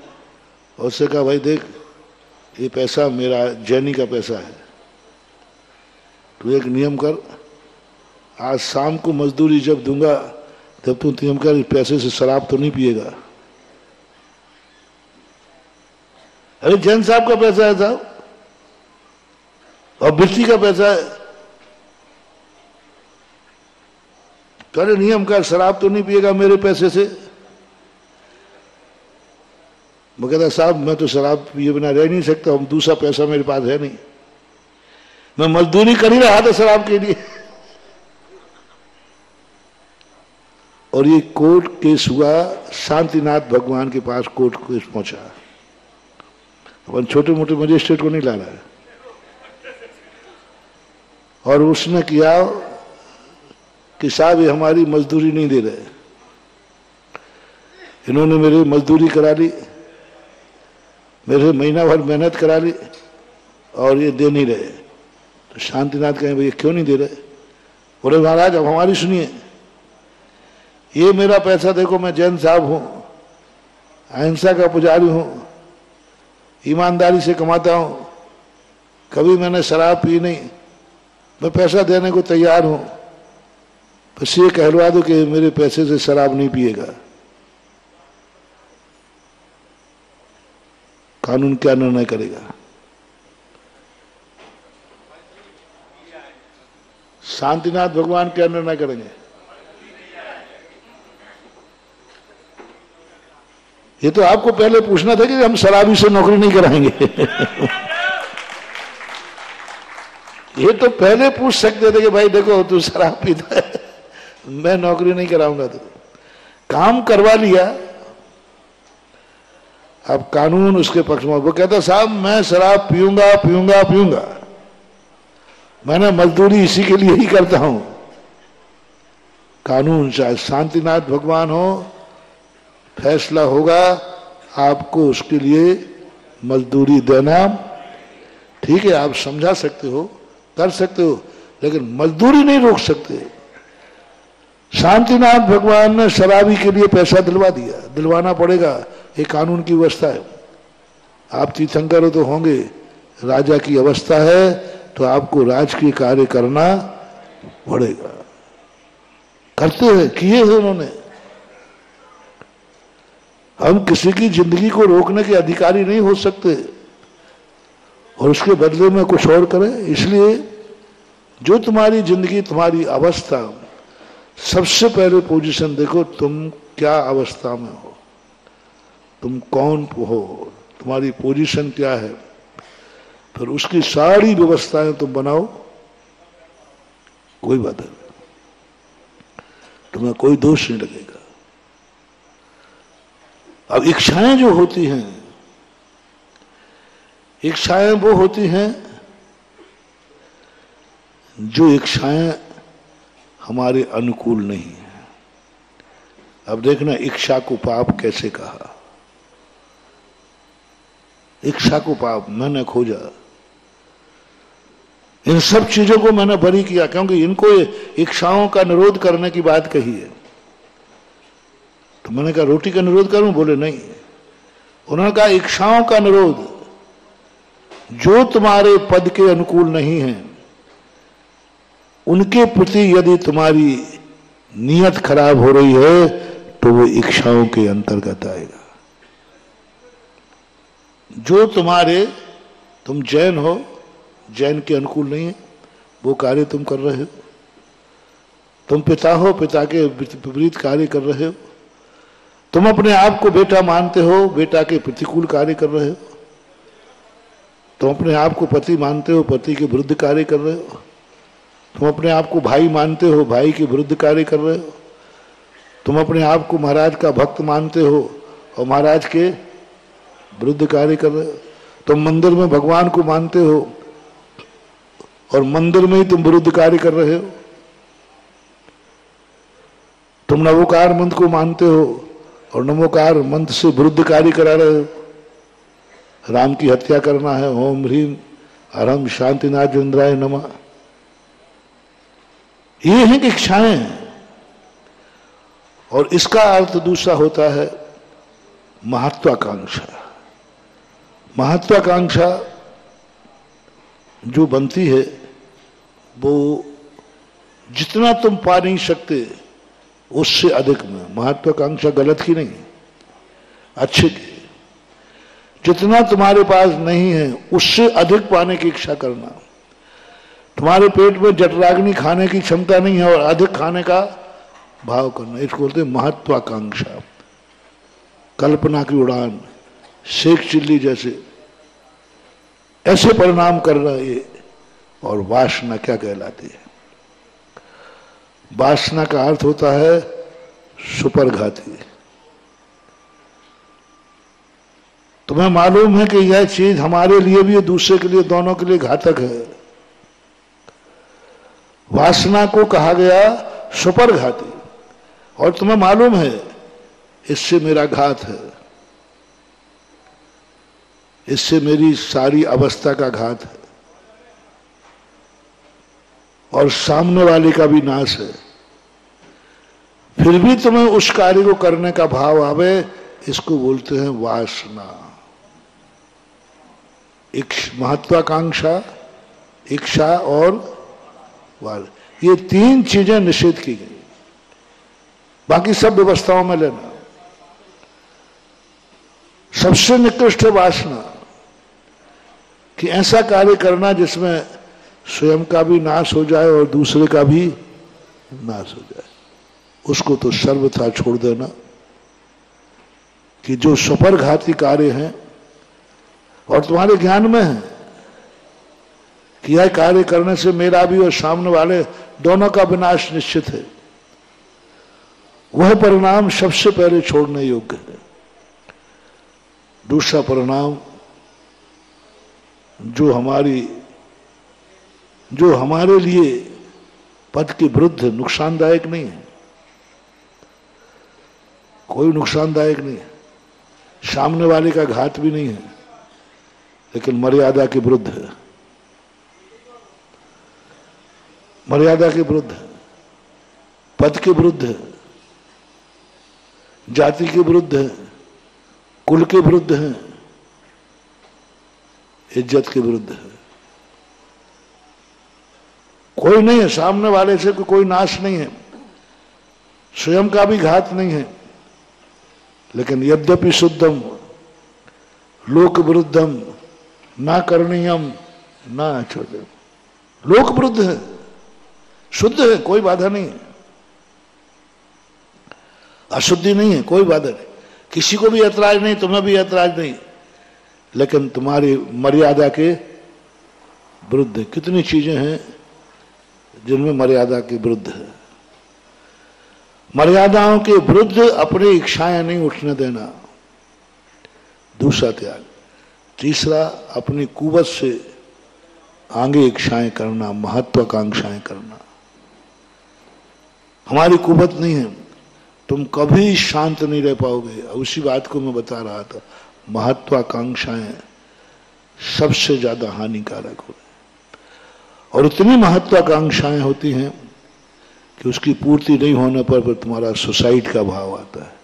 और उससे कहा भाई देख ये पैसा मेरा जैनी का पैसा है, तू एक नियम कर, आज शाम को मजदूरी जब दूंगा तब तू नियम कर, इस पैसे से शराब तो नहीं पिएगा। अरे जैन साहब का पैसा है साहब, और बिस्ती का पैसा है, तो अरे नियम कर, शराब तो नहीं पिएगा मेरे पैसे से। मैं कहता साहब मैं तो शराब पिए बिना रह नहीं सकता, हम दूसरा पैसा मेरे पास है नहीं, मैं मजदूरी कर ही रहा था शराब के लिए। और ये कोर्ट केस हुआ, शांतिनाथ भगवान के पास कोर्ट केस पहुंचा। अपन छोटे मोटे मजिस्ट्रेट को नहीं ला रहा है। और उसने किया कि साहब ये हमारी मजदूरी नहीं दे रहे, इन्होंने मेरी मजदूरी करा ली, मेरे महीना भर मेहनत करा ली और ये दे नहीं रहे। तो शांतिनाथ कहें भैया क्यों नहीं दे रहे? बोले महाराज अब हमारी सुनिए, ये मेरा पैसा देखो, मैं जैन साहब हूं, अहिंसा का पुजारी हूं, ईमानदारी से कमाता हूं, कभी मैंने शराब पी नहीं, मैं पैसा देने को तैयार हूं, बस ये कहलवा दो कि मेरे पैसे से शराब नहीं पिएगा। कानून क्या निर्णय करेगा? शांतिनाथ भगवान क्या निर्णय करेंगे? ये तो आपको पहले पूछना था कि हम शराबी से नौकरी नहीं कराएंगे। ये तो पहले पूछ सकते थे कि भाई देखो तू शराब पीता है, मैं नौकरी नहीं कराऊंगा। तो काम करवा लिया, अब कानून उसके पक्ष में। वो कहता साहब मैं शराब पीऊंगा पीऊंगा पीऊंगा, मैंने मजदूरी इसी के लिए ही करता हूं। कानून चाहे शांतिनाथ भगवान हो, फैसला होगा आपको उसके लिए मजदूरी देना। ठीक है, आप समझा सकते हो, कर सकते हो, लेकिन मजदूरी नहीं रोक सकते। शांतिनाथ भगवान ने शराबी के लिए पैसा दिलवा दिया, दिलवाना पड़ेगा, ये कानून की व्यवस्था है। आप तीर्थंकर तो होंगे, राजा की अवस्था है तो आपको राजकीय कार्य करना पड़ेगा। करते हैं, किए हैं उन्होंने। हम किसी की जिंदगी को रोकने के अधिकारी नहीं हो सकते और उसके बदले में कुछ और करें। इसलिए जो तुम्हारी जिंदगी, तुम्हारी अवस्था, सबसे पहले पोजीशन देखो, तुम क्या अवस्था में हो, तुम कौन हो, तुम्हारी पोजीशन क्या है, फिर उसकी सारी व्यवस्थाएं तुम बनाओ, कोई बात नहीं, तुम्हें कोई दोष नहीं लगेगा। अब इच्छाएं जो होती हैं, इच्छाएं वो होती हैं जो इच्छाएं हमारे अनुकूल नहीं है। अब देखना इच्छा को पाप कैसे कहा। इच्छा को पाप मैंने खोजा, इन सब चीजों को मैंने बरी किया, क्योंकि इनको इच्छाओं का निरोध करने की बात कही है। तो मैंने कहा रोटी का निरोध करूं? बोले नहीं। उन्होंने कहा इच्छाओं का निरोध, जो तुम्हारे पद के अनुकूल नहीं है उनके प्रति यदि तुम्हारी नीयत खराब हो रही है तो वो इच्छाओं के अंतर्गत आएगा। जो तुम्हारे, तुम जैन हो, जैन के अनुकूल नहीं है वो कार्य तुम कर रहे हो। तुम पिता हो, पिता के विपरीत कार्य कर रहे हो। तुम अपने आप को बेटा मानते हो, बेटा के प्रतिकूल कार्य कर रहे हो। तुम अपने आप को पति मानते हो, पति के विरुद्ध कार्य कर रहे हो। तुम अपने आप को भाई मानते हो, भाई के विरुद्ध कार्य कर रहे हो। तुम अपने आप को महाराज का भक्त मानते हो और महाराज के विरुद्ध कार्य कर रहे हो। तुम मंदिर में भगवान को मानते हो और मंदिर में ही तुम विरुद्ध कार्य कर रहे हो। तुम नवोकार मंत्र को मानते हो और नमोकार मंत्र से विरुद्ध कार्य करा रहे हो। राम की हत्या करना है, ओम ह्रीम अरम शांतिनाथ इंद्राय नमः। ये है कि इच्छाएं, और इसका अर्थ दूसरा होता है महत्वाकांक्षा। महत्वाकांक्षा जो बनती है वो जितना तुम पा नहीं सकते उससे अधिक में। महत्वाकांक्षा गलत की नहीं, अच्छे की। जितना तुम्हारे पास नहीं है उससे अधिक पाने की इच्छा करना। तुम्हारे पेट में जठराग्नि खाने की क्षमता नहीं है और अधिक खाने का भाव करना, इसको बोलते हैं महत्वाकांक्षा। कल्पना की उड़ान, शेख चिल्ली जैसे ऐसे परिणाम कर रहा है ये। और वासना क्या कहलाती है? वासना का अर्थ होता है सुपरघाती। तुम्हें मालूम है कि यह चीज हमारे लिए भी, दूसरे के लिए, दोनों के लिए घातक है। वासना को कहा गया सुपरघाती, और तुम्हें मालूम है इससे मेरा घात है, इससे मेरी सारी अवस्था का घात है और सामने वाले का भी नाश है। फिर भी तुम्हें उस कार्य को करने का भाव आवे, इसको बोलते हैं वासना। महत्वाकांक्षा, इच्छा और वाल, ये तीन चीजें निषेध की गई। बाकी सब व्यवस्थाओं में लेना। सबसे निकृष्ट है वासना, कि ऐसा कार्य करना जिसमें स्वयं का भी नाश हो जाए और दूसरे का भी नाश हो जाए। उसको तो सर्वथा छोड़ देना। कि जो सुपरघाती कार्य हैं और तुम्हारे ज्ञान में है कि यह कार्य करने से मेरा भी और सामने वाले दोनों का विनाश निश्चित है, वह परिणाम सबसे पहले छोड़ने योग्य है। दूसरा परिणाम जो हमारे लिए पद के विरुद्ध नुकसानदायक नहीं है, कोई नुकसानदायक नहीं है, सामने वाले का घात भी नहीं है, लेकिन मर्यादा के विरुद्ध है। मर्यादा के विरुद्ध है, पद के विरुद्ध है, जाति के विरुद्ध है, कुल के विरुद्ध है, इज्जत के विरुद्ध है। कोई नहीं है सामने वाले से, कोई नाश नहीं है, स्वयं का भी घात नहीं है, लेकिन यद्यपि शुद्धम लोक विरुद्धम ना करणीयम ना अचोदम, लोक विरुद्ध है, शुद्ध है, कोई बाधा नहीं है, अशुद्धि नहीं है, कोई बाधा नहीं, किसी को भी ऐतराज नहीं, तुम्हें भी ऐतराज नहीं, लेकिन तुम्हारी मर्यादा के विरुद्ध है। कितनी चीजें हैं जिनमें मर्यादा के विरुद्ध है। मर्यादाओं के विरुद्ध अपनी इच्छाएं नहीं उठने देना, दूसरा त्याग। तीसरा अपनी कुवत से आगे इच्छाएं करना, महत्वाकांक्षाएं करना। हमारी कुवत नहीं है, तुम कभी शांत नहीं रह पाओगे। उसी बात को मैं बता रहा था, महत्वाकांक्षाएं सबसे ज्यादा हानिकारक होती, और इतनी महत्वाकांक्षाएं होती हैं कि उसकी पूर्ति नहीं होने पर फिर तुम्हारा सुसाइड का भाव आता है।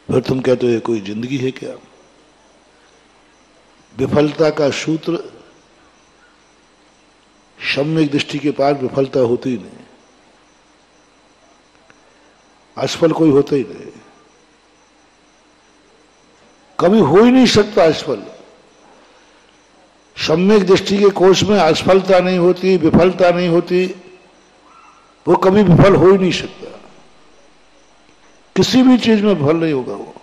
फिर तुम कहते हो ये कोई जिंदगी है क्या? विफलता का सूत्र, सम्यक दृष्टि के पार विफलता होती ही नहीं, असफल कोई होता ही नहीं, कभी हो ही नहीं सकता असफल। सम्यक दृष्टि के कोष में असफलता नहीं होती, विफलता नहीं होती, वो कभी विफल हो ही नहीं सकता। किसी भी चीज में विफल नहीं होगा वो,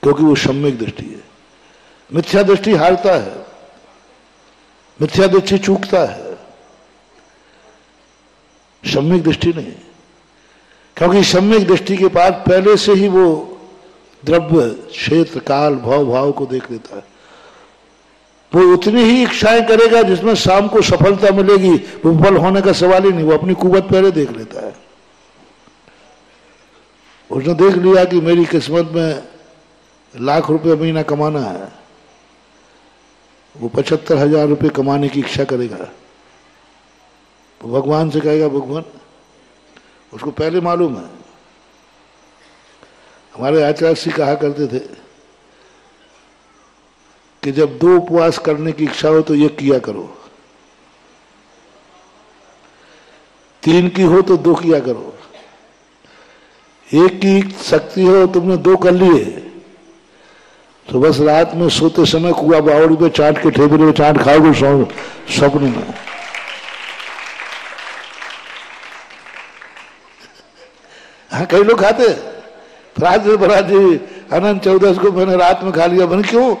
क्योंकि वो सम्यक दृष्टि है। मिथ्या दृष्टि हारता है, मिथ्या दृष्टि चूकता है, सम्यक दृष्टि नहीं, क्योंकि सम्यक दृष्टि के पास पहले से ही वो द्रव्य, क्षेत्र, काल, भाव को देख लेता है। वो उतनी ही इच्छाएं करेगा जिसमें शाम को सफलता मिलेगी, वो विफल होने का सवाल ही नहीं, वो अपनी कुवत पहले देख लेता है। उसने देख लिया कि मेरी किस्मत में लाख रुपए महीना कमाना है, वो 75,000 रुपये कमाने की इच्छा करेगा। वो भगवान से कहेगा भगवान, उसको पहले मालूम है। हमारे आचार्य जी कहा करते थे कि जब 2 उपवास करने की इच्छा हो तो ये किया करो, 3 की हो तो 2 किया करो, 1 की शक्ति हो तुमने 2 कर लिए तो बस रात में सोते समय कुआ बावड़ी पे चाट के ठेबरे पे चाट खाओगे स्वप्न में। हाँ, कई लोग खाते, महाराज जी अनंत 14 को मैंने रात में खा लिया। मैंने क्यों?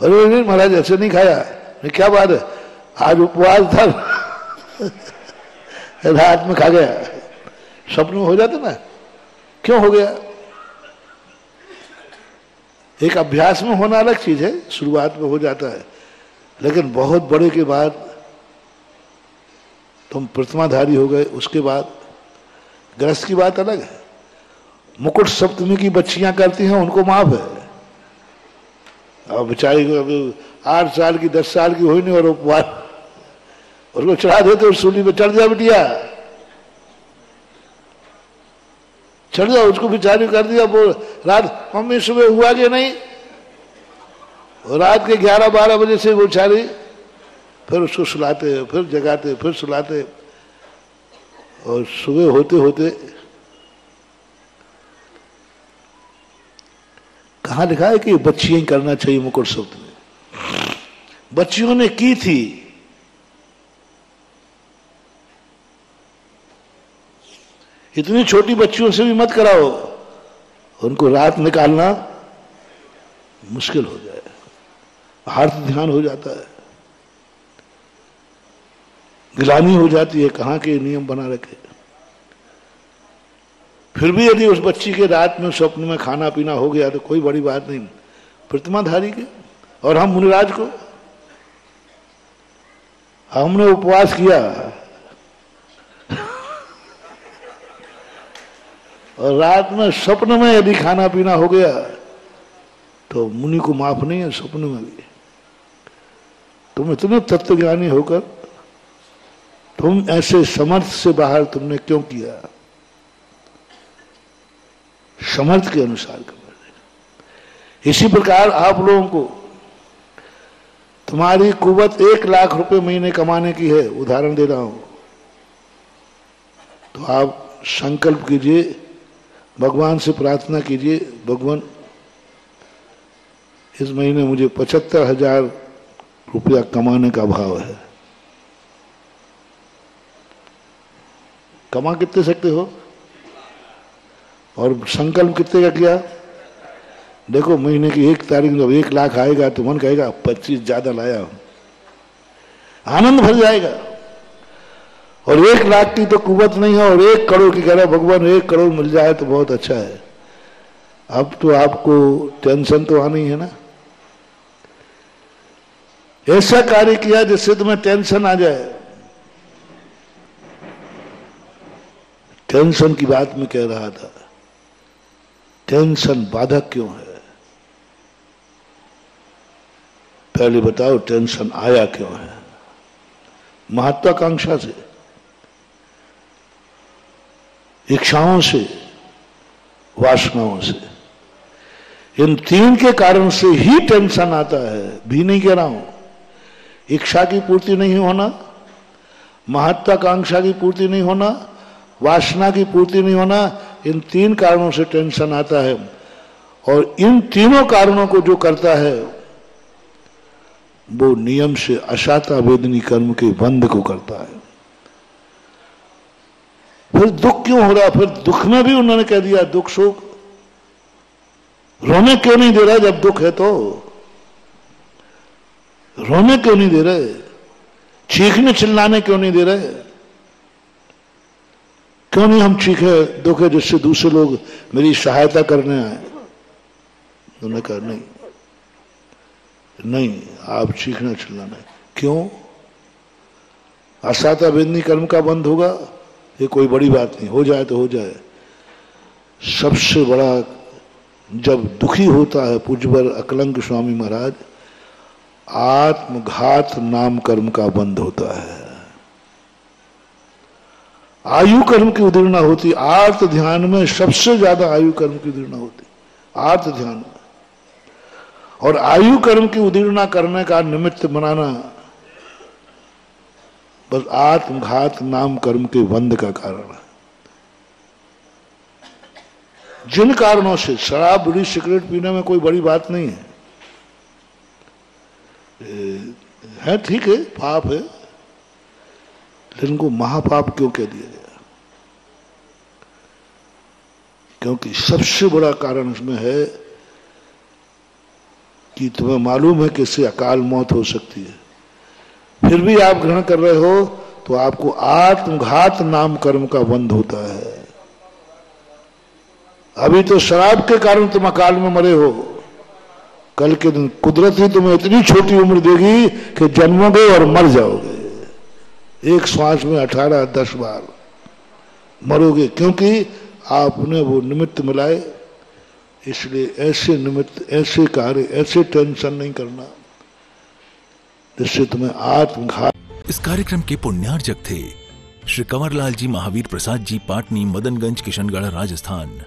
अरे नहीं महाराज, ऐसे नहीं खाया। क्या बात है, आज उपवास था रात में खा गया। स्वप्न में हो जाता ना, क्यों हो गया? एक अभ्यास में होना अलग चीज है, शुरुआत में हो जाता है, लेकिन बहुत बड़े के बाद तुम प्रतिमाधारी हो गए, उसके बाद गृहस्थ की बात अलग है। मुकुट सप्तमी की बच्चियां करती हैं, उनको माफ है। अब बेचारी को 8 साल की 10 साल की हुई नहीं और उपवास, उसको चढ़ा देते और सूली पे चढ़ जा बिटिया, चढ़ जाओ। उसको बेचारी कर दिया, बोल रात मम्मी सुबह हुआ कि नहीं, और रात के 11-12 बजे से वो बेचारी फिर उसको सुलाते, फिर जगाते, फिर सुलाते, और सुबह होते होते कहाँ लिखा है कि बच्चियां करना चाहिए मुकुट सप्तमी? बच्चियों ने की थी, इतनी छोटी बच्चियों से भी मत कराओ, उनको रात निकालना मुश्किल हो जाए, हार्ट ध्यान हो जाता है, गिलानी हो जाती है, कहाँ के नियम बना रखे। फिर भी यदि उस बच्ची के रात में स्वप्न में खाना पीना हो गया तो कोई बड़ी बात नहीं, प्रतिमाधारी के। और हम मुनिराज को, हमने उपवास किया और रात में स्वप्न में यदि खाना पीना हो गया तो मुनि को माफ नहीं है, स्वप्न में भी। तुम इतने तत्वज्ञानी होकर तुम ऐसे समर्थ से बाहर तुमने क्यों किया? समर्थ के अनुसार करना। इसी प्रकार आप लोगों को, तुम्हारी कुवत 1 लाख रुपए महीने कमाने की है, उदाहरण दे रहा हूं, तो आप संकल्प कीजिए, भगवान से प्रार्थना कीजिए, भगवान इस महीने मुझे 75,000 रुपया कमाने का भाव है। कमा कितने सकते हो और संकल्प कितने का किया? देखो महीने की 1 तारीख जब 1 लाख आएगा तो मन कहेगा 25 ज्यादा लाया हूं, आनंद भर जाएगा। और 1 लाख की तो कुवत नहीं है और 1 करोड़ की कह रहा भगवान 1 करोड़ मिल जाए तो बहुत अच्छा है। अब तो आपको टेंशन तो आनी है ना। ऐसा कार्य किया जिससे तुम्हें टेंशन आ जाए। टेंशन की बात मैं कह रहा था, टेंशन बाधक क्यों है? पहले बताओ टेंशन आया क्यों है? महत्वाकांक्षा से, इच्छाओं से, वासनाओं से। इन 3 के कारण से ही टेंशन आता है, भी नहीं कह रहा हूं। इच्छा की पूर्ति नहीं होना, महत्वाकांक्षा की पूर्ति नहीं होना, वासना की पूर्ति नहीं होना, इन 3 कारणों से टेंशन आता है। और इन तीनों कारणों को जो करता है वो नियम से अशाता वेदनी कर्म के बंध को करता है। फिर दुख क्यों हो रहा? फिर दुख में भी उन्होंने कह दिया दुख सुख। रोने क्यों नहीं दे रहा जब दुख है? तो रोने क्यों नहीं दे रहे? चीखने चिल्लाने क्यों नहीं दे रहे? क्यों नहीं हम चीखे दुख है जिससे दूसरे लोग मेरी सहायता करने आए? उन्होंने कहा नहीं नहीं, आप चीखना चिल्लाना। क्यों? असाता वेदनी कर्म का बंद होगा, ये कोई बड़ी बात नहीं, हो जाए तो हो जाए। सबसे बड़ा जब दुखी होता है पूज्यवर अकलंक स्वामी महाराज, आत्मघात नाम कर्म का बंध होता है। आयु कर्म की उदीर्णा होती, आर्त ध्यान में सबसे ज्यादा आयु कर्म की उदीर्णा होती, आर्त ध्यान में। और आयु कर्म की उदीर्णा करने का निमित्त बनाना बस आत्मघात नाम कर्म के बंध का कारण है। जिन कारणों से शराब बीड़ी सिगरेट पीने में कोई बड़ी बात नहीं है ठीक है, पाप है, लेकिन इनको महापाप क्यों कह दिया गया? क्योंकि सबसे बड़ा कारण इसमें है कि तुम्हें मालूम है कि इससे अकाल मौत हो सकती है, फिर भी आप ग्रहण कर रहे हो, तो आपको आत्मघात नाम कर्म का बंध होता है। अभी तो शराब के कारण तुम अकाल में मरे हो, कल के दिन कुदरत ही तुम्हें इतनी छोटी उम्र देगी कि जन्मोगे और मर जाओगे। एक श्वास में 18-10 बार मरोगे, क्योंकि आपने वो निमित्त मिलाए। इसलिए ऐसे निमित्त, ऐसे कार्य, ऐसे टेंशन नहीं करना जिससे तुम्हें आत्मघात। इस कार्यक्रम के पुण्यार्जक थे श्री कंवरलाल जी महावीर प्रसाद जी, पाटनी, मदनगंज, किशनगढ़, राजस्थान।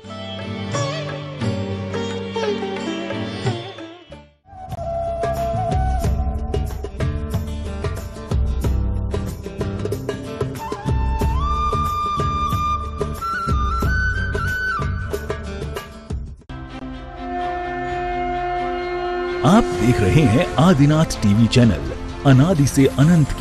आप देख रहे हैं आदिनाथ टीवी चैनल, अनादि से अनंत की